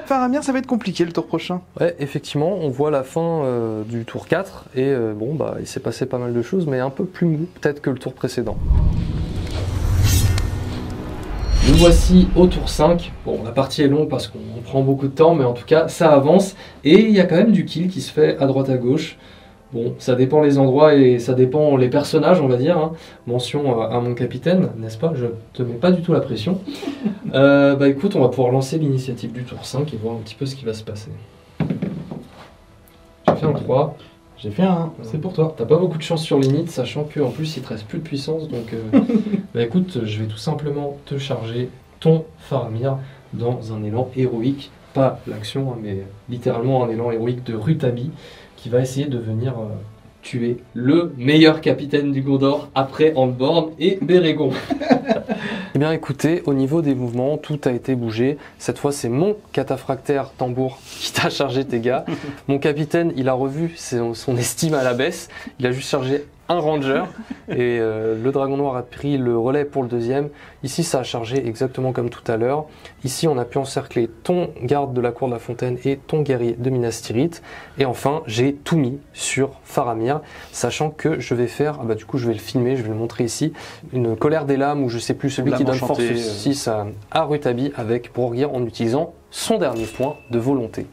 Faramir, ça va être compliqué le tour prochain. Ouais, effectivement, on voit la fin du tour 4 et bon, bah, il s'est passé pas mal de choses, mais un peu plus mou peut-être que le tour précédent. Nous voici au tour 5. Bon, la partie est longue parce qu'on prend beaucoup de temps, mais en tout cas, ça avance. Et il y a quand même du kill qui se fait à droite à gauche. Bon, ça dépend les endroits et ça dépend les personnages, on va dire. Hein. Mention à mon capitaine, n'est-ce pas? Je te mets pas du tout la pression. Bah écoute, on va pouvoir lancer l'initiative du tour 5 et voir un petit peu ce qui va se passer. J'ai fait un 3. J'ai fait un 1, c'est pour toi. T'as pas beaucoup de chance sur l'init, sachant qu'en plus il te reste plus de puissance. Donc bah écoute, je vais tout simplement te charger ton Faramir dans un élan héroïque. Pas l'action, hein, mais littéralement un élan héroïque de Rutabi qui va essayer de venir tuer le meilleur capitaine du Gondor après Andborn et Bérégon. Eh bien écoutez, au niveau des mouvements, tout a été bougé. Cette fois, c'est mon cataphractaire tambour qui t'a chargé tes gars. Mon capitaine, il a revu son estime à la baisse. Il a juste chargé un ranger et le dragon noir a pris le relais pour le deuxième. Ici, ça a chargé exactement comme tout à l'heure. Ici, on a pu encercler ton garde de la cour de la fontaine et ton guerrier de Minas Tirith. Et enfin, j'ai tout mis sur Faramir, sachant que je vais faire, ah bah du coup, je vais le filmer, je vais le montrer ici, une colère des lames, ou je sais plus, celui qui donne force 6 à Rutabi avec Borgir en utilisant son dernier point de volonté.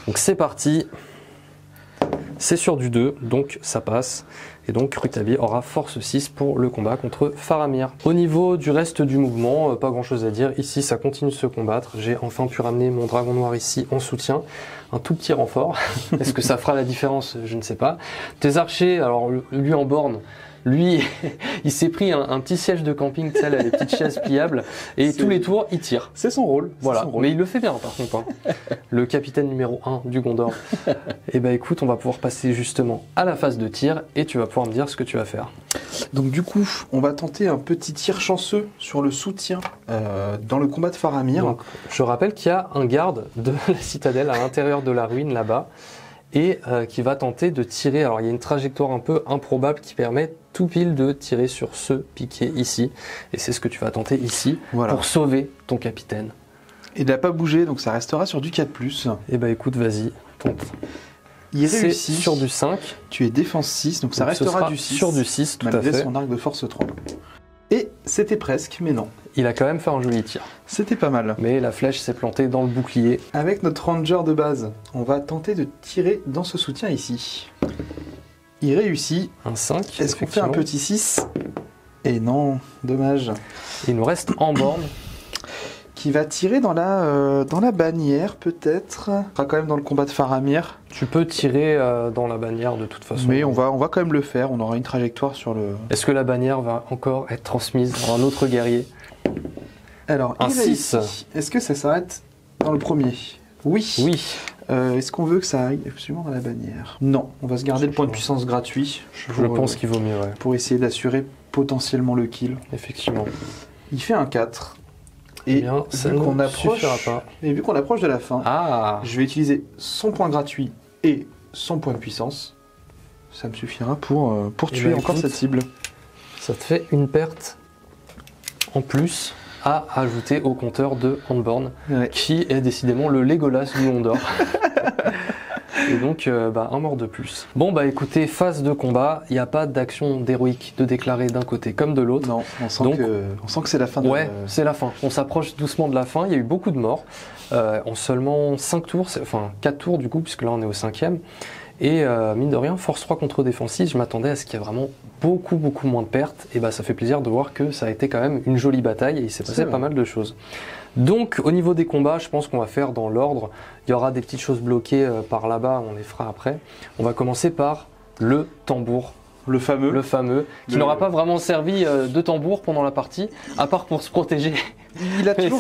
Donc c'est parti. C'est sur du 2, donc ça passe. Et donc Rutabi aura force 6 pour le combat contre Faramir. Au niveau du reste du mouvement, pas grand chose à dire. Ici, ça continue de se combattre. J'ai enfin pu ramener mon dragon noir ici en soutien. Un tout petit renfort. Est-ce que ça fera la différence? Je ne sais pas. Tes archers, alors lui en borne, lui, il s'est pris un petit siège de camping, tu sais, les petites chaises pliables, et tous les tours, il tire. C'est son rôle. Voilà, son rôle. Mais il le fait bien par contre. Hein. Le capitaine numéro 1 du Gondor. Et bah écoute, on va pouvoir passer justement à la phase de tir, et tu vas pouvoir me dire ce que tu vas faire. Donc du coup, on va tenter un petit tir chanceux sur le soutien dans le combat de Faramir. Donc, je rappelle qu'il y a un garde de la citadelle à l'intérieur de la ruine là-bas, et qui va tenter de tirer. Alors il y a une trajectoire un peu improbable qui permet tout pile de tirer sur ce piquet ici, et c'est ce que tu vas tenter ici pour sauver ton capitaine. Il n'a pas bougé, donc ça restera sur du 4+. Et bah écoute, vas-y, tente. Il réussit sur du 5. Tu es défense 6, donc ça restera du 6. Sur du 6, tout à malgré fait. son arc de force 3. Et c'était presque, mais non. Il a quand même fait un joli tir. C'était pas mal. Mais la flèche s'est plantée dans le bouclier. Avec notre ranger de base, on va tenter de tirer dans ce soutien ici. Il réussit. Un 5. Est-ce qu'on fait un petit 6? Et non, dommage. Il nous reste en borne. Qui va tirer dans la bannière, peut-être. Il sera quand même dans le combat de Faramir. Tu peux tirer dans la bannière de toute façon. Mais on va quand même le faire. On aura une trajectoire sur le... Est-ce que la bannière va encore être transmise à un autre guerrier? Alors, un 6. Est-ce que ça s'arrête dans le premier? Oui. Oui. Est-ce qu'on veut que ça aille absolument dans la bannière? Non, on va se garder le point de puissance gratuit. Je pense qu'il vaut mieux, ouais. Pour essayer d'assurer potentiellement le kill. Effectivement. Il fait un 4. Et bien, ça vu qu'on suffira pas. Et vu qu'on approche de la fin, je vais utiliser son point gratuit et son point de puissance. Ça me suffira pour tuer encore cette cible. Ça te fait une perte en plus à ajouter au compteur de Andborn, qui est décidément le Legolas du Gondor. Et donc, un mort de plus. Bon, bah écoutez, phase de combat, il n'y a pas d'action d'héroïque de déclarer d'un côté comme de l'autre. Non, on sent que c'est la fin. Ouais, c'est la fin. On s'approche doucement de la fin. Il y a eu beaucoup de morts en seulement 5 tours, enfin 4 tours du coup, puisque là on est au 5e. Et mine de rien, force 3 contre défensive, je m'attendais à ce qu'il y ait vraiment beaucoup moins de pertes. Et bah ça fait plaisir de voir que ça a été quand même une jolie bataille et il s'est passé pas mal de choses. Donc au niveau des combats, je pense qu'on va faire dans l'ordre. Il y aura des petites choses bloquées par là-bas, on les fera après. On va commencer par le tambour. Le fameux. Qui n'aura pas vraiment servi de tambour pendant la partie, à part pour se protéger. Il a toujours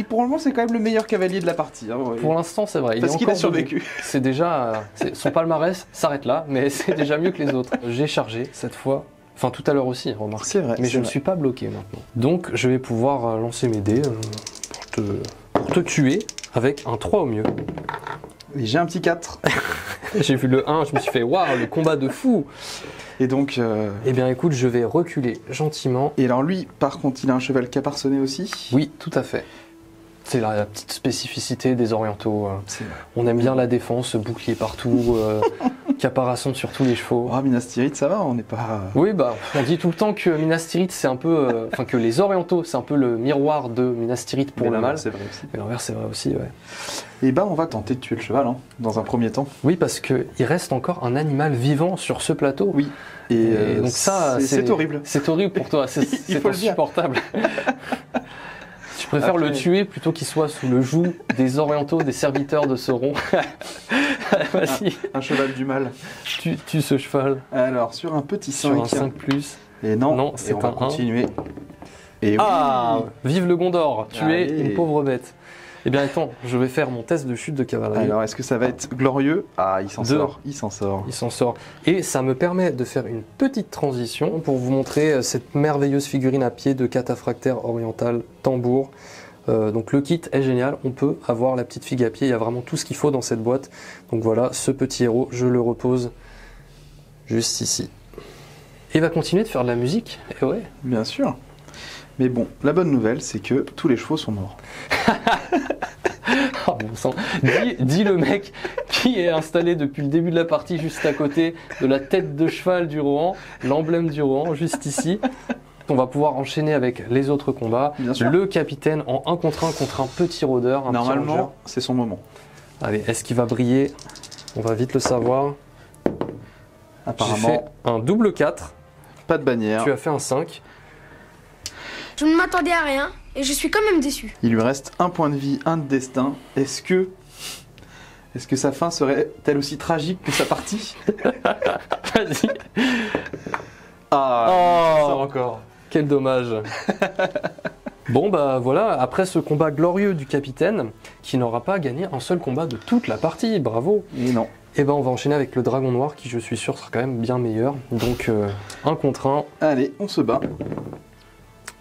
pour le moment, c'est quand même le meilleur cavalier de la partie. Hein, ouais. Pour l'instant, c'est vrai. Parce qu'il a survécu. C'est déjà... son palmarès s'arrête là, mais c'est déjà mieux que les autres. J'ai chargé cette fois. Enfin, tout à l'heure aussi, remarque. C'est vrai. Mais je ne suis pas bloqué maintenant. Donc, je vais pouvoir lancer mes dés pour te tuer avec un 3 au mieux. Et j'ai un petit 4. J'ai vu le 1, je me suis fait waouh, le combat de fou. Et donc... Eh bien écoute, je vais reculer gentiment. Et alors lui, par contre, il a un cheval caparçonné aussi? Oui, tout à fait. C'est la petite spécificité des orientaux. On aime bien la défense, bouclier partout. caparation sur tous les chevaux. Oh, Minas Tirith, ça va, on n'est pas... Oui, bah, on dit tout le temps que Minas Tirith, c'est un peu... Enfin, que les orientaux, c'est un peu le miroir de Minas Tirith pour le mal. C'est vrai aussi. Et l'envers, c'est vrai aussi, ouais. Et bah, on va tenter de tuer le cheval, hein, dans un premier temps. Oui, parce qu'il reste encore un animal vivant sur ce plateau. Oui. Et donc ça, c'est horrible. C'est horrible pour toi, c'est insupportable. Je préfère le tuer plutôt qu'il soit sous le joug des orientaux, des serviteurs de Sauron. Vas-y. Un cheval du mal. Tue ce cheval. Alors, sur un petit 5. Sur un 5+. Et non, c'est on va continuer. Et ah, vive le Gondor, tuer Allez. une pauvre bête. Eh bien, attends, je vais faire mon test de chute de cavalerie. Alors, est-ce que ça va être glorieux? Ah, il s'en sort. Il s'en sort. Il s'en sort. Et ça me permet de faire une petite transition pour vous montrer cette merveilleuse figurine à pied de cataphractaire oriental tambour. Donc le kit est génial, on peut avoir la petite figue à pied, il y a vraiment tout ce qu'il faut dans cette boîte. Donc voilà, ce petit héros, je le repose juste ici. Et il va continuer de faire de la musique, et ouais. Bien sûr. Mais bon, la bonne nouvelle, c'est que tous les chevaux sont morts. Oh, bon sang. Dis le mec qui est installé depuis le début de la partie juste à côté de la tête de cheval du Rohan, l'emblème du Rohan, juste ici. On va pouvoir enchaîner avec les autres combats. Bien sûr. Le capitaine en 1 contre 1 contre un petit rôdeur. Normalement, c'est son moment. Allez, est-ce qu'il va briller? On va vite le savoir. Apparemment, j'ai fait un double 4. Pas de bannière. Tu as fait un 5. Je ne m'attendais à rien et je suis quand même déçu. Il lui reste un point de vie, un de destin. Est-ce que sa fin serait-elle aussi tragique que sa partie? Vas-y. Ah, il sort encore. Quel dommage. Bon bah voilà, après ce combat glorieux du capitaine, qui n'aura pas gagné un seul combat de toute la partie, bravo. Et non. Et ben on va enchaîner avec le dragon noir, qui je suis sûr sera quand même bien meilleur. Donc 1 contre 1. Allez, on se bat.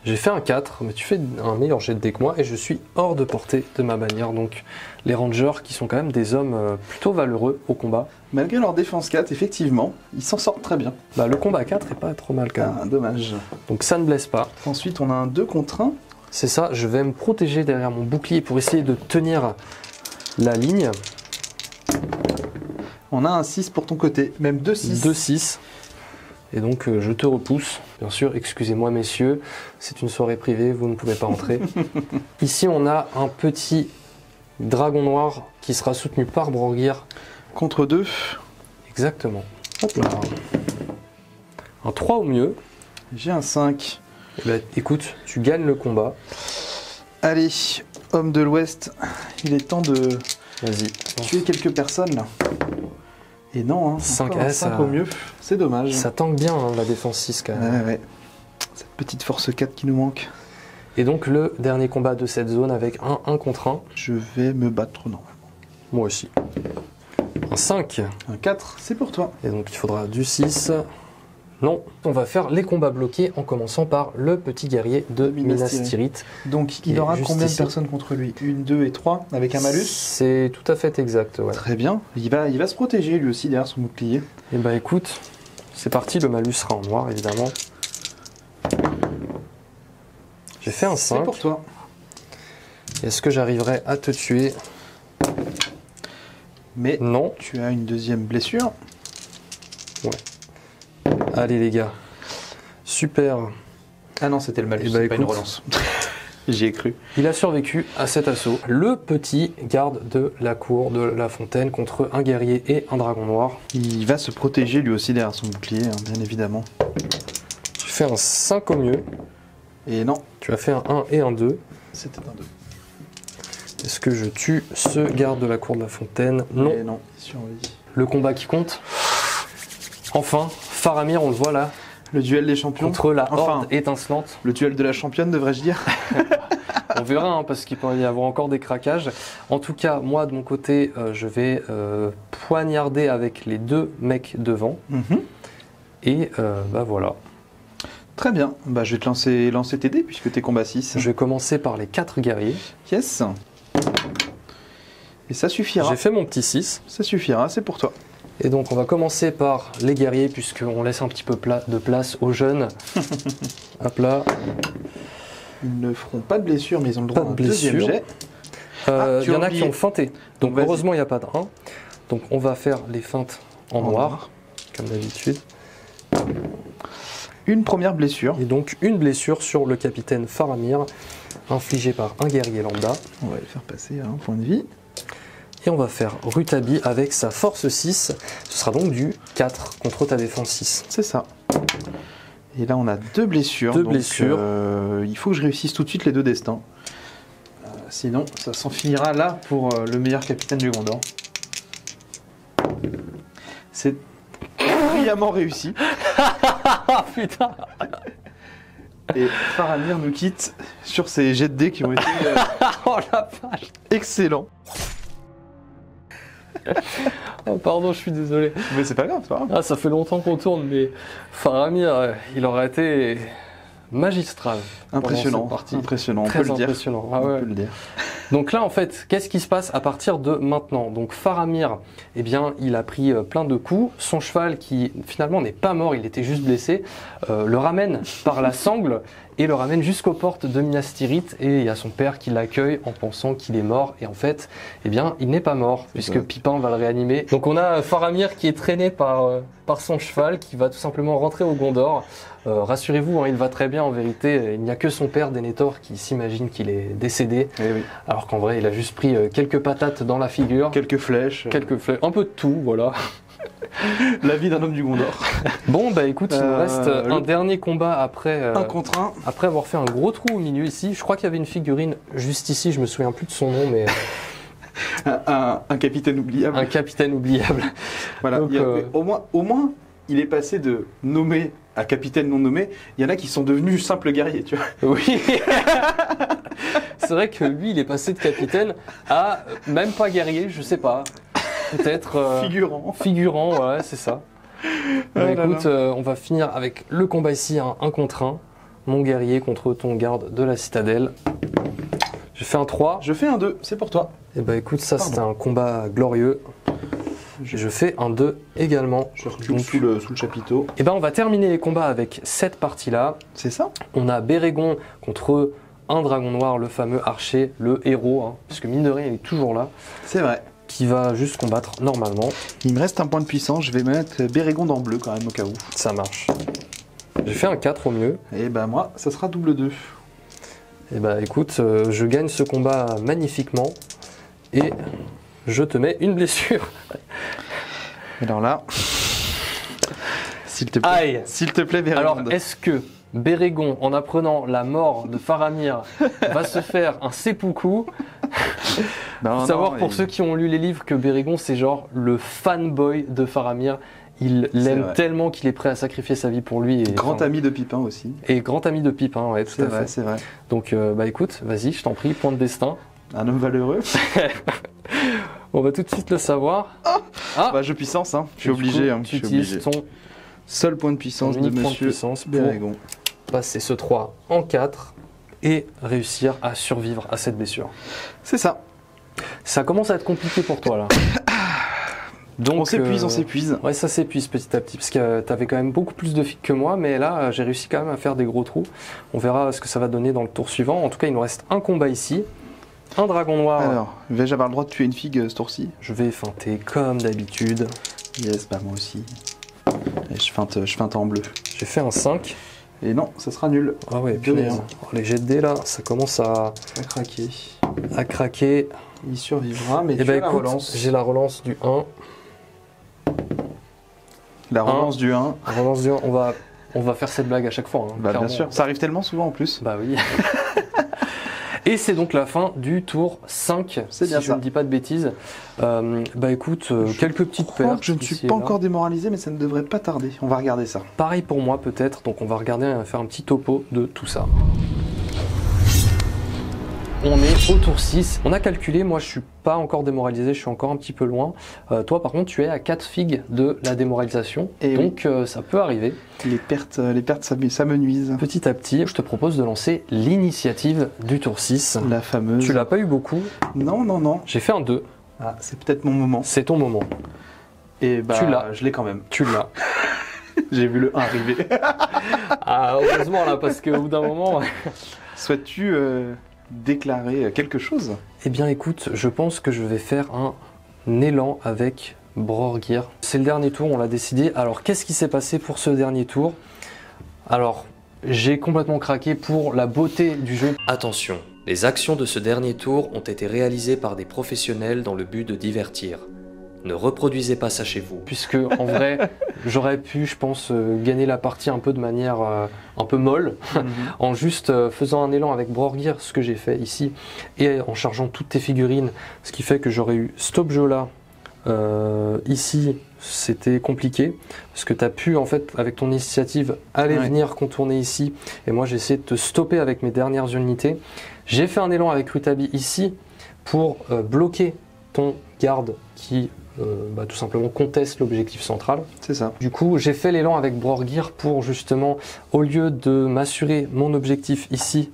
J'ai fait un 4, mais tu fais un meilleur jet de dé que moi, et je suis hors de portée de ma bannière. Donc les rangers, qui sont quand même des hommes plutôt valeureux au combat. Malgré leur défense 4, effectivement, ils s'en sortent très bien. Bah le combat 4 est pas trop mal quand même. Ah, dommage. Donc ça ne blesse pas. Ensuite, on a un 2 contre 1. C'est ça, je vais me protéger derrière mon bouclier pour essayer de tenir la ligne. On a un 6 pour ton côté, même 2-6. 2-6. Et donc je te repousse. Bien sûr, excusez-moi messieurs, c'est une soirée privée, vous ne pouvez pas entrer. Ici on a un petit dragon noir qui sera soutenu par Brorgir. Contre 2. Exactement. Hop là. Un 3 au mieux. J'ai un 5. Eh ben, écoute, tu gagnes le combat. Allez, homme de l'Ouest, il est temps de Vas-y. tuer quelques personnes là. Et non, hein, 5 encore un 5 au mieux, c'est dommage. Ça tanque bien hein, la défense 6 quand même. Ouais. Cette petite force 4 qui nous manque. Et donc le dernier combat de cette zone avec un 1 contre 1. Je vais me battre normalement. Moi aussi. Un 5. Un 4, c'est pour toi. Et donc il faudra du 6. Non, on va faire les combats bloqués en commençant par le petit guerrier de Minas Tirith. Donc il est aura juste combien ici. de personnes contre lui? 1, 2 et 3 avec un malus? C'est tout à fait exact, ouais. Très bien. Il va se protéger lui aussi derrière son bouclier. Et bah écoute, c'est parti, le malus sera en noir évidemment. J'ai fait un 5. C'est pour toi. Est-ce que j'arriverai à te tuer? Mais Non. tu as une deuxième blessure. Allez les gars. Super. Ah non, c'était le malus, Eh ben, c'est pas une écoute. relance. J'y ai cru. Il a survécu à cet assaut. Le petit garde de la cour de la fontaine contre un guerrier et un dragon noir. Il va se protéger lui aussi derrière son bouclier, hein, bien évidemment. Tu fais un 5 au mieux. Et non, Tu as fait un 1 et un 2. c'était un 2. Est-ce que je tue ce garde de la cour de la fontaine? Non. Et non, il survit. Le combat qui compte. Enfin, Faramir, on le voit là, Le duel des champions. contre la Enfin. horde étincelante. Le duel de la championne, devrais-je dire. On verra, hein, parce qu'il peut y avoir encore des craquages. En tout cas, moi, de mon côté, je vais poignarder avec les 2 mecs devant. Et bah voilà. Très bien. Bah, je vais te lancer tes dés puisque t'es combat 6. Je vais commencer par les 4 guerriers. Yes. Et ça suffira. J'ai fait mon petit 6. Ça suffira, c'est pour toi. Et donc, on va commencer par les guerriers, puisqu'on laisse un petit peu de place aux jeunes. Hop là. Ils ne feront pas de blessure, mais ils ont le droit Pas à un de deuxième blessure. jet. Il tu y as en a oublié. qui ont feinté. Donc, Vas-y. heureusement, il n'y a pas de 1. Donc, on va faire les feintes en noir, comme d'habitude. Une première blessure. Et donc une blessure sur le capitaine Faramir, infligée par un guerrier lambda. On va le faire passer à un point de vie. Et on va faire Rutabi avec sa force 6. Ce sera donc du 4 contre ta défense 6. C'est ça. Et là, on a 2 blessures. Deux donc, blessures. Il faut que je réussisse tout de suite les 2 destins. Sinon, ça s'en finira là pour le meilleur capitaine du Gondor. C'est brillamment réussi. Ah putain! Et Faramir nous quitte sur ces jets de dés qui ont été Oh la vache! excellents. Oh pardon, je suis désolé. Mais c'est pas grave, c'est pas grave. Ah, ça fait longtemps qu'on tourne, mais Faramir, il aurait été magistral. Impressionnant, pendant cette partie. impressionnant, on Très peut le dire. impressionnant. Ah On ouais. peut le dire. Donc là, en fait, qu'est-ce qui se passe à partir de maintenant? Donc Faramir, eh bien, il a pris plein de coups. Son cheval, qui finalement n'est pas mort, il était juste blessé, le ramène par la sangle et le ramène jusqu'aux portes de Minas Tirith. Et il y a son père qui l'accueille en pensant qu'il est mort. Et en fait, eh bien, il n'est pas mort, puisque ça. Pipin va le réanimer. Donc on a Faramir qui est traîné par son cheval, qui va tout simplement rentrer au Gondor. Rassurez-vous, hein, il va très bien en vérité. Il n'y a que son père, Denethor, qui s'imagine qu'il est décédé. Eh oui. Alors qu'en vrai, il a juste pris quelques patates dans la figure. Quelques flèches. Quelques flèches, un peu de tout, voilà. La vie d'un homme du Gondor. Bon, bah écoute, il nous reste le- un dernier combat après, Un contre un. après avoir fait un gros trou au milieu ici. Je crois qu'il y avait une figurine juste ici, je me souviens plus de son nom, mais Un capitaine oubliable. un capitaine oubliable. Voilà. Donc, Il y a- au moins, il est passé de nommé à capitaine non nommé. Il y en a qui sont devenus simples guerriers, tu vois. Oui. C'est vrai que lui, il est passé de capitaine à même pas guerrier, je sais pas. Peut-être Figurant. figurant, ouais, c'est ça. Ah Bah, là écoute, là. on va finir avec le combat ici, un contre un. Mon guerrier contre ton garde de la citadelle. J'ai fait un 3. Je fais un 2, c'est pour toi. Et bah écoute, ça Pardon. c'était un combat glorieux. Je fais un 2 également. Je recule Donc, sous le chapiteau. et ben on va terminer les combats avec cette partie-là. C'est ça? On a Bérégon contre un dragon noir, le fameux archer, le héros, hein, parce que mine de rien il est toujours là, C'est vrai. qui va juste combattre normalement. Il me reste un point de puissance. Je vais mettre Bérégonde en bleu quand même au cas où. Ça marche. J'ai fait un 4 au mieux. Et bah moi, ça sera double 2. Et bah écoute, je gagne ce combat magnifiquement et je te mets une blessure. Alors là, s'il te plaît, Aïe. s'il te plaît, Alors Bérégonde. est-ce que Bérégon, en apprenant la mort de Faramir, va se faire un seppuku? Non, Faut savoir non, pour il- ceux qui ont lu les livres que Bérégon c'est genre le fanboy de Faramir. Il l'aime vrai. tellement qu'il est prêt à sacrifier sa vie pour lui. Et, Grand enfin, ami de Pipin aussi. et grand ami de Pipin, ouais, tout C'est à vrai, fait. c'est vrai. Donc bah écoute, vas-y, je t'en prie, point de destin. Un homme valeureux. On va tout de suite le savoir. Ah Bah, jeu puissance, hein. Je suis Et du obligé. coup, Hein. Je tu suis utilises obligé. ton Seul point de puissance de unique point de monsieur puissance pour Bérégon. passer ce 3 en 4 et réussir à survivre à cette blessure. C'est ça. Ça commence à être compliqué pour toi là. Donc, On s'épuise, on s'épuise. Ouais, ça s'épuise petit à petit, parce que tu avais quand même beaucoup plus de figues que moi, mais là, j'ai réussi quand même à faire des gros trous. On verra ce que ça va donner dans le tour suivant. En tout cas, il nous reste un combat ici. Un dragon noir. Alors, vais-je avoir le droit de tuer une figue ce tour-ci? Je vais feinter comme d'habitude. Yes, bah moi aussi. Et je feinte en bleu. J'ai fait un 5. Et non, ça sera nul. Ah ouais, Deux punaise. néants. Oh, les jets de dés là, ça commence à Pas craquer. craquer. Il survivra, mais Et tu bah as la écoute, relance. j'ai la relance du 1. La relance du 1. La relance du 1, on va faire cette blague à chaque fois. Hein, Bah, bien clairement. sûr. Ça arrive tellement souvent en plus. Bah oui. Et c'est donc la fin du tour 5, C'est si bien je ça. ne dis pas de bêtises. Bah écoute, quelques petites Je crois pertes. que je ne suis ici et pas là. encore démoralisé, mais ça ne devrait pas tarder. On va regarder ça. Pareil pour moi peut-être, donc on va regarder, faire un petit topo de tout ça. On est au tour 6. On a calculé, moi je suis pas encore démoralisé, je suis encore un petit peu loin. Toi par contre tu es à 4 figues de la démoralisation, Et donc ça peut arriver. Les pertes ça me nuise. Petit à petit, je te propose de lancer l'initiative du tour 6. La fameuse. Tu l'as pas eu beaucoup, Non, non, non. j'ai fait un 2, Ah, c'est peut-être mon moment. c'est ton moment. Et bah, Tu l'as. je l'ai quand même. Tu l'as. J'ai vu le 1 arriver. Ah heureusement là, parce qu'au bout d'un moment... Souhaites-tu déclarer quelque chose? Eh bien écoute, je pense que je vais faire un élan avec Brorgir. C'est le dernier tour, on l'a décidé. Alors qu'est-ce qui s'est passé pour ce dernier tour? Alors j'ai complètement craqué pour la beauté du jeu. Attention, les actions de ce dernier tour ont été réalisées par des professionnels dans le but de divertir. Ne reproduisez pas ça chez vous. Puisque en vrai, j'aurais pu, je pense, gagner la partie un peu de manière un peu molle, en juste faisant un élan avec Brorgir, ce que j'ai fait ici, et en chargeant toutes tes figurines, ce qui fait que j'aurais eu stop jeu là. Ici, c'était compliqué, parce que tu as pu, en fait, avec ton initiative, aller venir contourner ici, et moi j'ai essayé de te stopper avec mes dernières unités. J'ai fait un élan avec Rutabi ici, pour bloquer ton garde qui tout simplement conteste l'objectif central. C'est ça. Du coup, j'ai fait l'élan avec Brorgir pour justement, au lieu de m'assurer mon objectif ici,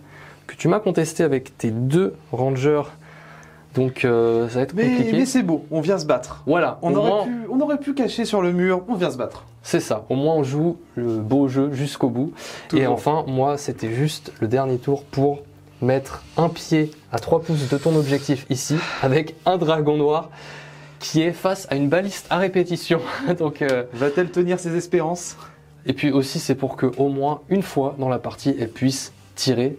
que tu m'as contesté avec tes 2 rangers, donc ça va être compliqué. Mais c'est beau, on vient se battre. Voilà, On aurait pu cacher sur le mur, on vient se battre. C'est ça, au moins on joue le beau jeu jusqu'au bout. Toujours. Et enfin, moi, c'était juste le dernier tour pour mettre un pied à 3 pouces de ton objectif ici, avec un dragon noir qui est face à une baliste à répétition. Donc, va-t-elle tenir ses espérances? et puis aussi, c'est pour que au moins une fois dans la partie, elle puisse tirer.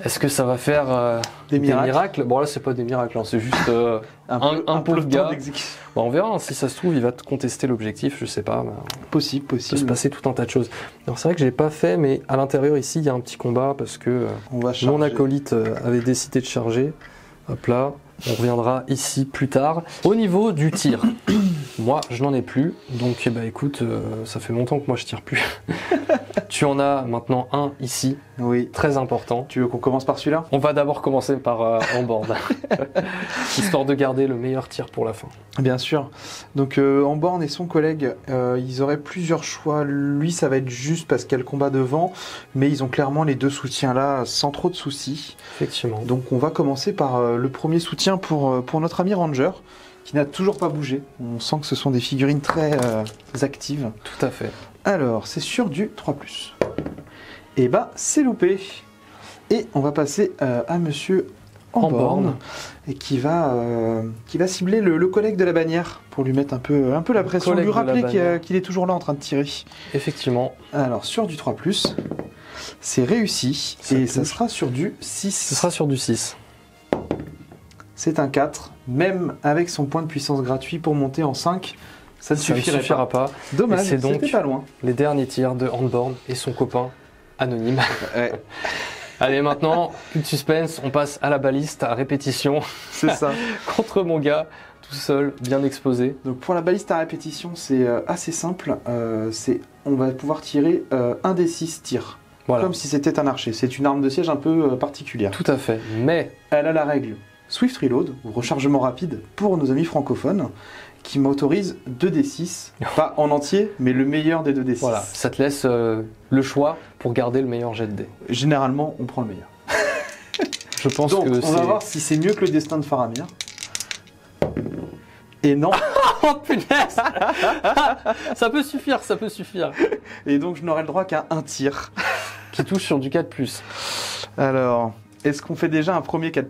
Est-ce que ça va faire des miracles? Bon là, c'est pas des miracles, hein, c'est juste un pauvre gars. Bon, on verra, hein, si ça se trouve, il va te contester l'objectif, je sais pas. Possible. Il peut se passer tout un tas de choses. Alors c'est vrai que je l'ai pas fait, mais à l'intérieur ici, il y a un petit combat parce que mon acolyte avait décidé de charger. Hop là. On reviendra ici plus tard. Au niveau du tir, moi je n'en ai plus, donc écoute, ça fait longtemps que moi je tire plus. Tu en as maintenant un ici, oui, très important. Tu veux qu'on commence par celui-là? On va d'abord commencer par Onboard, histoire de garder le meilleur tir pour la fin. Bien sûr. Donc Onboard et son collègue, ils auraient plusieurs choix. Lui, ça va être juste parce qu'il y a le combat devant, mais ils ont clairement les 2 soutiens là sans trop de soucis. Effectivement. Donc on va commencer par le premier soutien pour notre ami Ranger, qui n'a toujours pas bougé. On sent que ce sont des figurines très actives. Tout à fait. Alors, c'est sur du 3+. Et c'est loupé. Et on va passer à monsieur Onboard, et qui va cibler le collègue de la bannière pour lui mettre un peu la pression, lui rappeler qu'il est toujours là en train de tirer. Effectivement. Alors, sur du 3+, c'est réussi, ça sera sur du 6. Ce sera sur du 6. C'est un 4, même avec son point de puissance gratuit pour monter en 5, ça ne suffira pas. Dommage, c'était pas loin. Les derniers tirs de Onboard et son copain anonyme. Ouais. Allez, maintenant, plus de suspense, on passe à la baliste à répétition. C'est ça. Contre mon gars, tout seul, bien exposé. Donc pour la baliste à répétition, c'est assez simple. On va pouvoir tirer un des 6 tirs. Voilà. Comme si c'était un archer. C'est une arme de siège un peu particulière. Tout à fait. Mais elle a la règle Swift Reload, ou rechargement rapide, pour nos amis francophones, qui m'autorise 2d6, pas en entier, mais le meilleur des 2d6. Voilà, ça te laisse le choix pour garder le meilleur jet de dés. Généralement, on prend le meilleur. Je pense donc, que on va voir si c'est mieux que le destin de Faramir. Et non. Oh punaise. Ça peut suffire, ça peut suffire. Et donc, je n'aurai le droit qu'à un tir. Qui touche sur du 4+. Alors, est-ce qu'on fait déjà un premier 4+?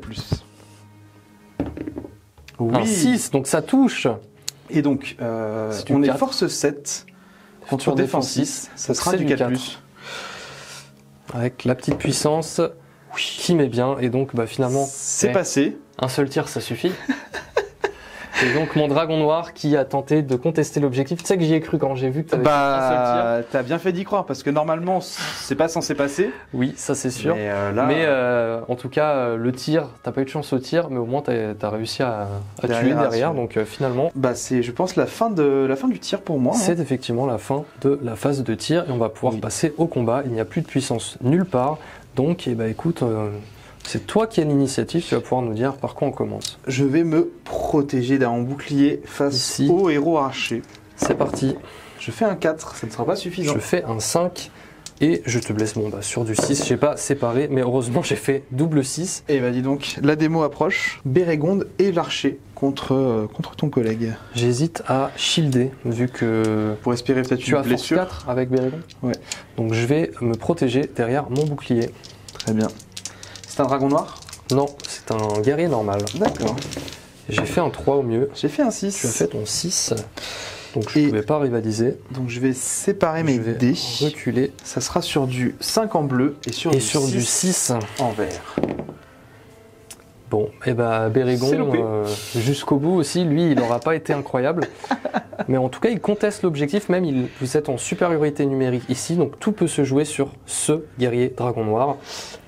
Oui. Un 6, donc ça touche. Et donc, on est force 7 contre défense 6. Ça sera du 4+. Avec la petite puissance qui met bien. Et donc, finalement, c'est passé. Un seul tir, ça suffit. Et donc, mon dragon noir qui a tenté de contester l'objectif. Tu sais que j'y ai cru quand j'ai vu que tu avais fait un seul tir. T'as bien fait d'y croire, parce que normalement, c'est pas censé passer. Oui, ça c'est sûr. Mais, en tout cas, le tir, t'as pas eu de chance au tir, mais au moins t'as réussi à tuer derrière. Donc finalement... c'est, je pense, la fin du tir pour moi. C'est effectivement la fin de la phase de tir, et on va pouvoir passer au combat. Il n'y a plus de puissance nulle part. Donc, écoute... c'est toi qui as l'initiative, tu vas pouvoir nous dire par quoi on commence. Je vais me protéger d'un bouclier face au héros archer. C'est parti. Je fais un 4, ça ne sera pas suffisant. Je fais un 5 et je te blesse sur du 6. Je n'ai pas séparé, mais heureusement j'ai fait double 6. Et dis donc, la démo approche. Bérégonde et l'archer contre ton collègue. J'hésite à shielder, vu que... Pour espérer peut-être une blessure. Tu as force 4 avec Bérégonde. Ouais. Donc je vais me protéger derrière mon bouclier. Très bien. C'est un dragon noir? Non, c'est un guerrier normal. D'accord. J'ai fait un 3 au mieux. J'ai fait un Tu as 6. fait ton 6. Donc je ne Et- pouvais pas rivaliser. Donc je vais séparer mes Je vais dés. reculer. Ça sera sur du 5 en bleu et sur Et du sur 6 du 6. en vert. Bon, et bah C'est Bérégon, loupé. jusqu'au bout aussi, lui, il n'aura pas été incroyable. Mais en tout cas, il conteste l'objectif, même vous êtes en supériorité numérique ici, donc tout peut se jouer sur ce guerrier dragon noir.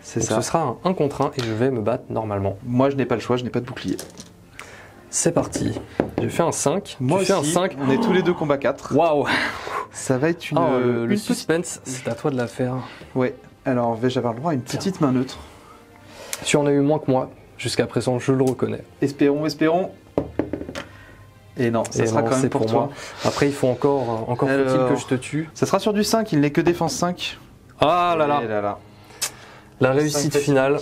C'est Donc ça. ce sera un 1 contre 1 et je vais me battre normalement. Moi, je n'ai pas le choix, je n'ai pas de bouclier. C'est parti. J'ai fait un 5. Moi tu fais un aussi, 5. on est tous les deux combat 4. Waouh. Ça va être une, Ah, le une petite... suspense, c'est à toi de la faire. Ouais. Alors, vais-je avoir le droit à une petite main neutre? Tu en as eu moins que moi. Jusqu'à présent, je le reconnais. Espérons, espérons. Et non, ça Et sera non, quand même c'est pour pour toi. moi. Après, il faut encore faut-il Alors. que je te tue. Ça sera sur du 5, il n'est que défense 5. Ah là là. Et là là. La réussite Cinq finale.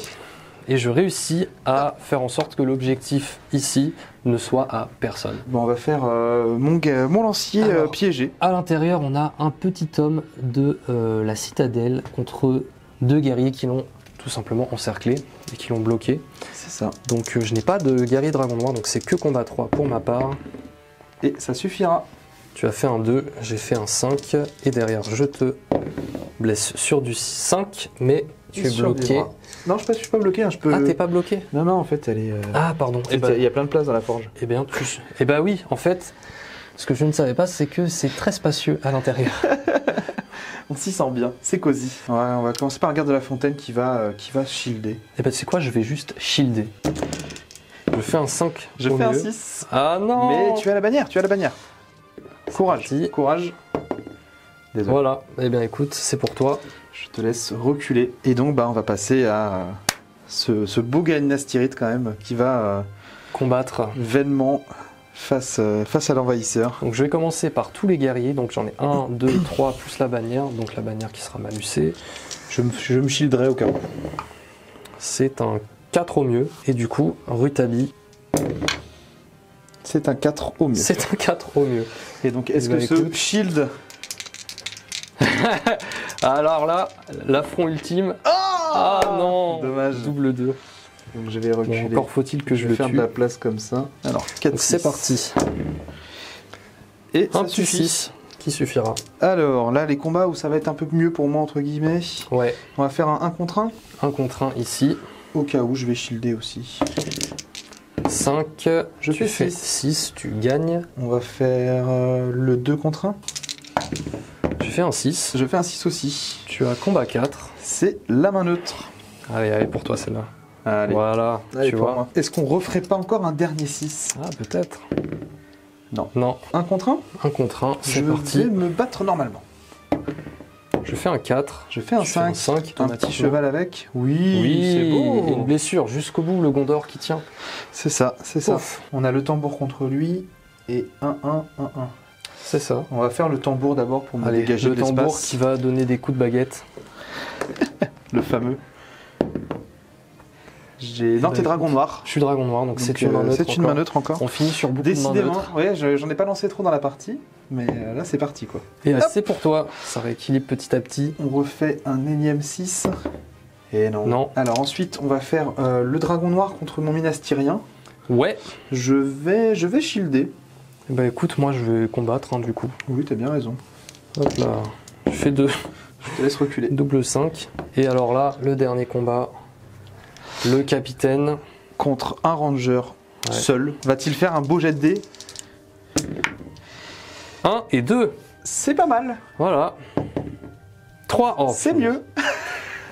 Et je réussis à faire en sorte que l'objectif ici ne soit à personne. Bon, on va faire mon lancier Alors. piégé. À l'intérieur, on a un petit homme de la citadelle contre deux guerriers qui l'ont tout simplement encerclé et qui l'ont bloqué. C'est ça. Donc je n'ai pas de guerrier dragon noir, donc c'est que combat 3 pour ma part. Et ça suffira. Tu as fait un 2, j'ai fait un 5 et derrière je te blesse sur du 5, mais tu es Sur bloqué. du bras. Non, je suis pas bloqué. Hein, je peux... Ah, t'es pas bloqué? Non, non, en fait, elle est. Ah, pardon. Il y a plein de place dans la forge. Eh bien, oui, en fait, ce que je ne savais pas, c'est que c'est très spacieux à l'intérieur. On s'y sent bien. C'est cosy. Ouais, on va commencer par la garde de la fontaine qui va shielder. Eh ben, c'est quoi? Je vais juste shielder. Je fais un 5. Je au fais un mieux. 6. Ah non! Mais tu as la bannière, tu as la bannière. Courage. parti. Courage. Désolé. Voilà. Eh bien, écoute, c'est pour toi. Je te laisse reculer. Et donc, bah, on va passer à ce beau Gallinastyrite quand même qui va Combattre. vainement face à l'envahisseur. Donc, je vais commencer par tous les guerriers. Donc, j'en ai 1, 2, 3, plus la bannière. Donc, la bannière qui sera malucée. Je me shielderai au cas où. C'est un 4 au mieux. Et du coup, Rutabi, C'est un 4 au mieux. c'est un 4 au mieux. Et donc, est-ce Bah, que ce écoute. shield... Alors là, l'affront ultime. Ah non! Dommage. Double 2. Donc, je vais Bon, reculer. encore faut-il que je vais le faire tue. de la place comme ça. Alors, 4, Donc c'est parti. Et Un ça petit suffit. 6 qui suffira. Alors, là, les combats où ça va être un peu mieux pour moi, entre guillemets. Ouais, On va faire un 1 contre 1. 1 contre 1 ici. Au cas où, je vais shielder aussi. 5, Je tu fais fais six. 6, tu gagnes. On va faire le 2 contre 1. Tu fais un 6, Je fais un 6 aussi. tu as combat 4. C'est la main neutre. Allez, allez, pour toi celle-là. Allez. Voilà, Allez, tu pour vois. moi. Est-ce qu'on referait pas encore un dernier 6? Ah, peut-être. Non. Non, 1 contre 1. 1 contre 1, Je c'est parti. vais me battre normalement. Je fais un 4. Je fais un Tu fais un 5. 5 Un petit automatiquement. cheval avec. Oui, Oui, c'est beau. et une blessure jusqu'au bout, le Gondor qui tient. C'est ça, c'est ça. Ouf. On a le tambour contre lui. Et 1, 1, 1, 1. C'est ça. On va faire le tambour d'abord pour me Allez, dégager le de tambour l'espace. qui va donner des coups de baguette. Le fameux. J'ai... Non, bah, t'es dragon noir. Je suis dragon noir, donc Donc, c'est une main neutre. c'est une main neutre encore. On finit sur beaucoup de mains Décidément, neutres. ouais, j'en ai pas lancé trop dans la partie, mais là c'est parti quoi. Et Hop. c'est pour toi, ça rééquilibre petit à petit. On refait un énième 6. Et non. Non. Alors ensuite, on va faire le dragon noir contre mon minastyrien. Ouais. Je vais shielder. Bah écoute, moi je vais combattre du coup. Oui, t'as bien raison. Hop là. Je fais 2, Je te laisse reculer. double 5. Et alors là, le dernier combat. Le capitaine. Contre un ranger Ouais. seul. Va-t-il faire un beau jet de dés? 1 et 2. C'est pas mal. Voilà. 3. Oh, C'est mieux.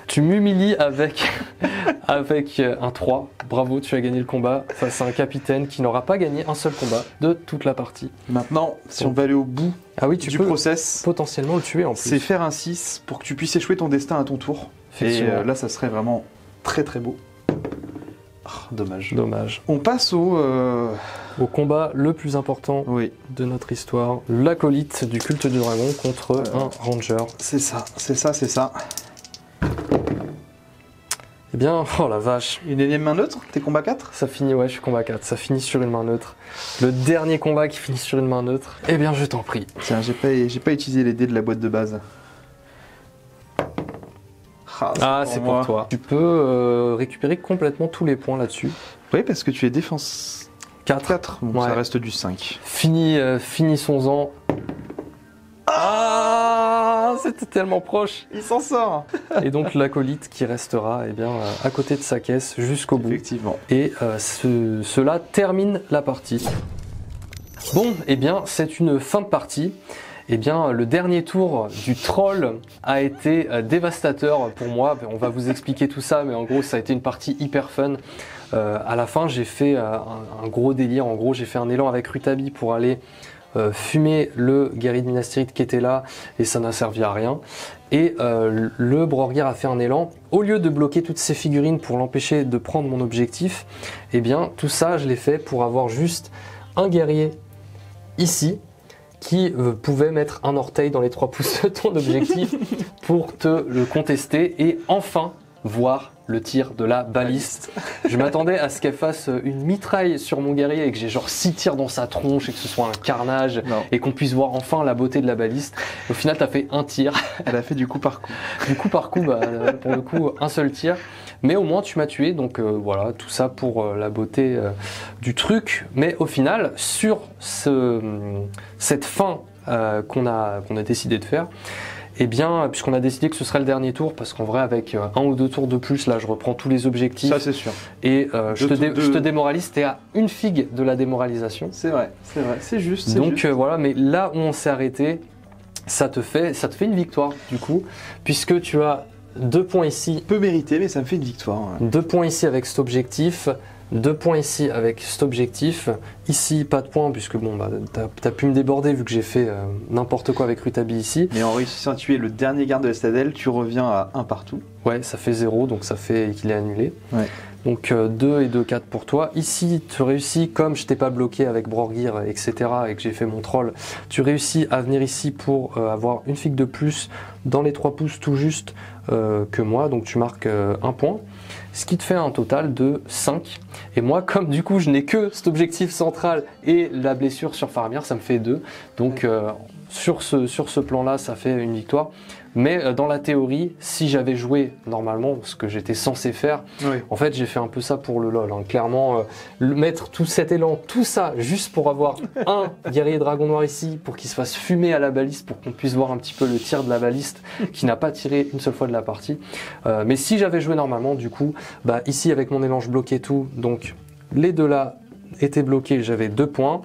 Tu m'humilies avec, avec un 3. Bravo, tu as gagné le combat face à un capitaine qui n'aura pas gagné un seul combat de toute la partie. Maintenant, si on va aller au bout Ah oui, tu du peux process, potentiellement le tuer en plus. c'est faire un 6 pour que tu puisses échouer ton destin à ton tour. Et Effectivement. là, ça serait vraiment très très beau. Ah, dommage. Dommage. On passe Au combat le plus important Oui, de notre histoire, l'acolyte du culte du dragon contre un ranger. c'est ça, c'est ça, c'est ça. Eh bien, oh la vache, Une énième main neutre, t'es combat 4? ça finit, ouais, je suis combat 4, ça finit sur une main neutre. Le dernier combat qui finit sur une main neutre. Eh bien, je t'en prie. Tiens, j'ai pas utilisé les dés de la boîte de base. Ah, c'est pour toi. Tu peux récupérer complètement tous les points là-dessus. Oui, parce que tu es défense 4. 4, bon, Ouais. ça reste du 5. Finissons-en. Ah, c'était tellement proche. Il s'en sort. Et donc l'acolyte qui restera eh bien, à côté de sa caisse jusqu'au bout. Effectivement. Et cela termine la partie. Bon, eh bien, c'est une fin de partie. Eh bien, le dernier tour du troll a été dévastateur pour moi. On va vous expliquer tout ça, mais en gros, ça a été une partie hyper fun. À la fin, j'ai fait un gros délire. En gros, j'ai fait un élan avec Rutabi pour aller fumer le guerrier de Minas Tirith qui était là, et ça n'a servi à rien. Et le Borgir a fait un élan. Au lieu de bloquer toutes ces figurines pour l'empêcher de prendre mon objectif, eh bien, tout ça, je l'ai fait pour avoir juste un guerrier ici, qui pouvait mettre un orteil dans les 3 pouces de ton objectif pour te le contester et enfin voir le tir de la baliste. Je m'attendais à ce qu'elle fasse une mitraille sur mon guerrier et que j'ai genre 6 tirs dans sa tronche et que ce soit un carnage et qu'on puisse voir enfin la beauté de la baliste. Au final, tu as fait un tir. Elle a fait du coup par coup. Du coup par coup, bah, pour le coup, un seul tir. Mais au moins tu m'as tué, donc voilà, tout ça pour la beauté du truc. Mais au final, sur cette fin qu'on a décidé de faire, eh bien, puisqu'on a décidé que ce serait le dernier tour, parce qu'en vrai, avec 1 ou 2 tours de plus, là, je reprends tous les objectifs. Ça, c'est sûr. Et je te démoralise, t'es à une figue de la démoralisation. C'est vrai, c'est juste. Donc voilà, mais là où on s'est arrêté, ça te fait une victoire, du coup, puisque tu as 2 points ici. Peu mérité, mais ça me fait une victoire. Ouais. 2 points ici avec cet objectif. 2 points ici avec cet objectif. Ici, pas de points, puisque bon, bah, t'as pu me déborder vu que j'ai fait n'importe quoi avec Rutabi ici. Mais en réussissant à tuer le dernier garde de la citadelle, tu reviens à 1 partout. Ouais, ça fait 0, donc ça fait qu'il est annulé. Ouais. Donc 2 et 2, 4 pour toi. Ici, tu réussis, comme je t'ai pas bloqué avec Borgir, etc., et que j'ai fait mon troll, tu réussis à venir ici pour avoir une figue de plus dans les 3 pouces tout juste que moi, donc tu marques 1 point. Ce qui te fait un total de 5. Et moi, comme du coup, je n'ai que cet objectif central et la blessure sur Faramir, ça me fait 2. Donc, sur ce plan-là, ça fait une victoire. Mais dans la théorie, si j'avais joué normalement, ce que j'étais censé faire, en fait, j'ai fait un peu ça pour le LoL. Hein. Clairement, mettre tout cet élan, tout ça, juste pour avoir un guerrier dragon noir ici, pour qu'il se fasse fumer à la baliste, pour qu'on puisse voir un petit peu le tir de la baliste, qui n'a pas tiré une seule fois de la partie. Mais si j'avais joué normalement, du coup, bah, ici, avec mon élan, je bloquais tout. Donc, les deux là étaient bloqués, j'avais 2 points.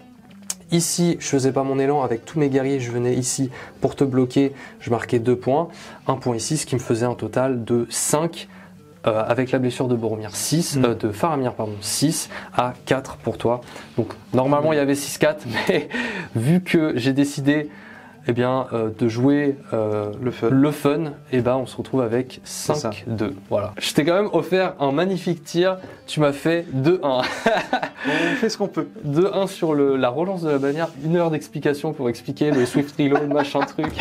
Ici, je faisais pas mon élan avec tous mes guerriers, je venais ici pour te bloquer, je marquais 2 points, 1 point ici, ce qui me faisait un total de 5 avec la blessure de Boromir 6, de Faramir pardon, 6 à 4 pour toi. Donc normalement il y avait 6-4, mais vu que j'ai décidé eh bien, de jouer le fun, et ben on se retrouve avec 5-2. Voilà. Je t'ai quand même offert un magnifique tir, tu m'as fait 2-1. On fait ce qu'on peut. 2-1 sur la relance de la bannière, 1 heure d'explication pour expliquer le Swift Reload, machin truc.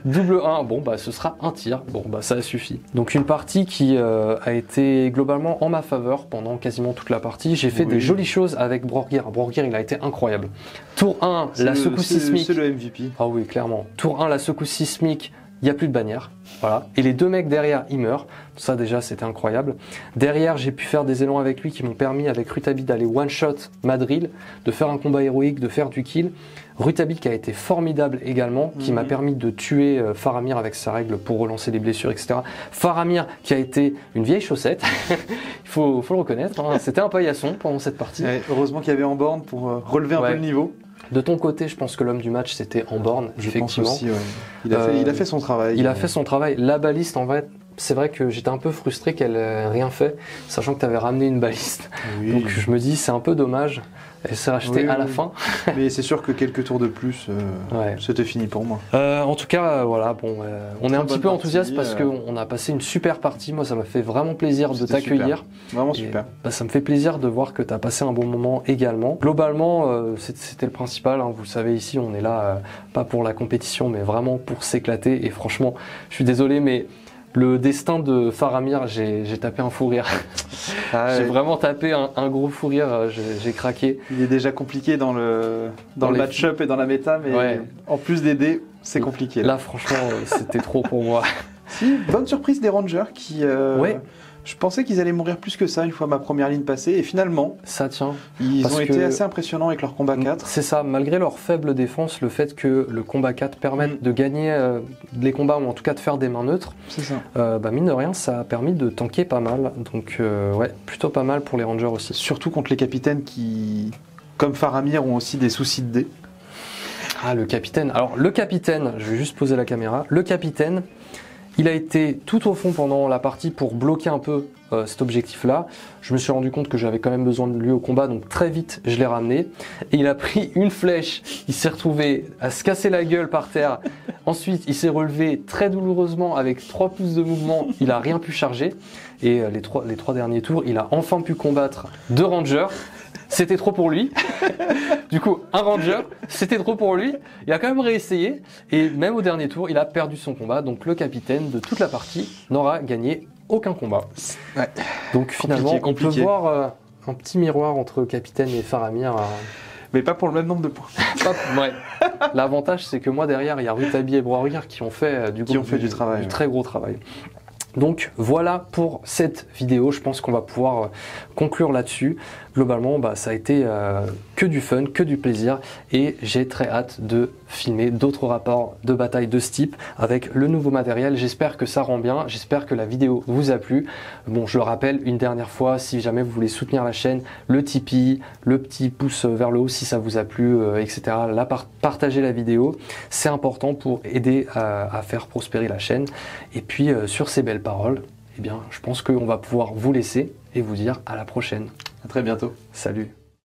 Double 1, bon bah ce sera un tir, bon bah ça suffit. Donc une partie qui a été globalement en ma faveur pendant quasiment toute la partie. J'ai fait des jolies choses avec Borgir. Borgir il a été incroyable. Tour 1, la secousse sismique. C'est le MVP. Ah oui clairement. Tour 1, la secousse sismique. Il n'y a plus de bannière, voilà. Et les 2 mecs derrière, ils meurent. Ça déjà, c'était incroyable. Derrière, j'ai pu faire des élans avec lui qui m'ont permis, avec Rutabi, d'aller one-shot Madril, de faire un combat héroïque, de faire du kill. Rutabi qui a été formidable également, qui m'a permis de tuer Faramir avec sa règle pour relancer les blessures, etc. Faramir qui a été une vieille chaussette, il faut le reconnaître. Hein. C'était un paillasson pendant cette partie. Ouais, heureusement qu'il y avait en borne pour relever un peu le niveau. De ton côté, je pense que l'homme du match, c'était en borne, effectivement. Je pense aussi, il a fait son travail. Il a fait son travail. La baliste, en fait, c'est vrai que j'étais un peu frustré qu'elle n'ait rien fait, sachant que tu avais ramené une baliste. Oui. Donc je me dis, c'est un peu dommage. Elle s'est rachetée à la fin. Mais c'est sûr que quelques tours de plus, c'était fini pour moi. En tout cas, voilà, bon, on est un petit peu enthousiaste parce qu'on a passé une super partie. Moi, ça m'a fait vraiment plaisir de t'accueillir. Vraiment super. Bah, ça me fait plaisir de voir que tu as passé un bon moment également. Globalement, c'était le principal. Hein. Vous le savez, ici, on est là, pas pour la compétition, mais vraiment pour s'éclater. Et franchement, je suis désolé, mais le destin de Faramir, j'ai tapé un fou rire. J'ai vraiment tapé un gros fou rire, j'ai craqué. Il est déjà compliqué dans le match-up et dans la méta, mais en plus des dés, c'est compliqué. Là, franchement, c'était trop pour moi. Si, bonne surprise des Rangers qui Je pensais qu'ils allaient mourir plus que ça une fois ma première ligne passée, et finalement, Ça tient. ils Parce ont été que- assez impressionnants avec leur combat 4. C'est ça, malgré leur faible défense, le fait que le combat 4 permette de gagner les combats, ou en tout cas de faire des mains neutres, C'est ça. mine de rien, ça a permis de tanker pas mal. Donc ouais, plutôt pas mal pour les Rangers aussi. Surtout contre les capitaines qui, comme Faramir, ont aussi des soucis de dés. Ah, le capitaine. Alors, le capitaine, je vais juste poser la caméra. Le capitaine, il a été tout au fond pendant la partie pour bloquer un peu cet objectif-là. Je me suis rendu compte que j'avais quand même besoin de lui au combat, donc très vite, je l'ai ramené. Et il a pris une flèche, il s'est retrouvé à se casser la gueule par terre. Ensuite, il s'est relevé très douloureusement avec 3 pouces de mouvement. Il n'a rien pu charger. Et les trois derniers tours, il a enfin pu combattre 2 Rangers. C'était trop pour lui. Du coup, un Ranger, c'était trop pour lui. Il a quand même réessayé. Et même au dernier tour, il a perdu son combat. Donc le capitaine de toute la partie n'aura gagné aucun combat. Ouais. Donc finalement, Compliqué. on peut voir un petit miroir entre capitaine et Faramir. Mais pas pour le même nombre de points. Ouais. L'avantage, c'est que moi derrière, il y a Rutabi et Brorir qui ont fait du travail, ouais. très gros travail. Donc voilà pour cette vidéo, je pense qu'on va pouvoir conclure là-dessus. Globalement, ça a été que du fun, que du plaisir, et j'ai très hâte de filmer d'autres rapports de bataille de ce type avec le nouveau matériel. J'espère que ça rend bien, j'espère que la vidéo vous a plu. Bon, je le rappelle une dernière fois, si jamais vous voulez soutenir la chaîne, le Tipeee, le petit pouce vers le haut si ça vous a plu, etc. Là, partagez la vidéo, c'est important pour aider à faire prospérer la chaîne. Et puis sur ces belles paroles, eh bien, je pense qu'on va pouvoir vous laisser et vous dire à la prochaine. À très bientôt. Salut.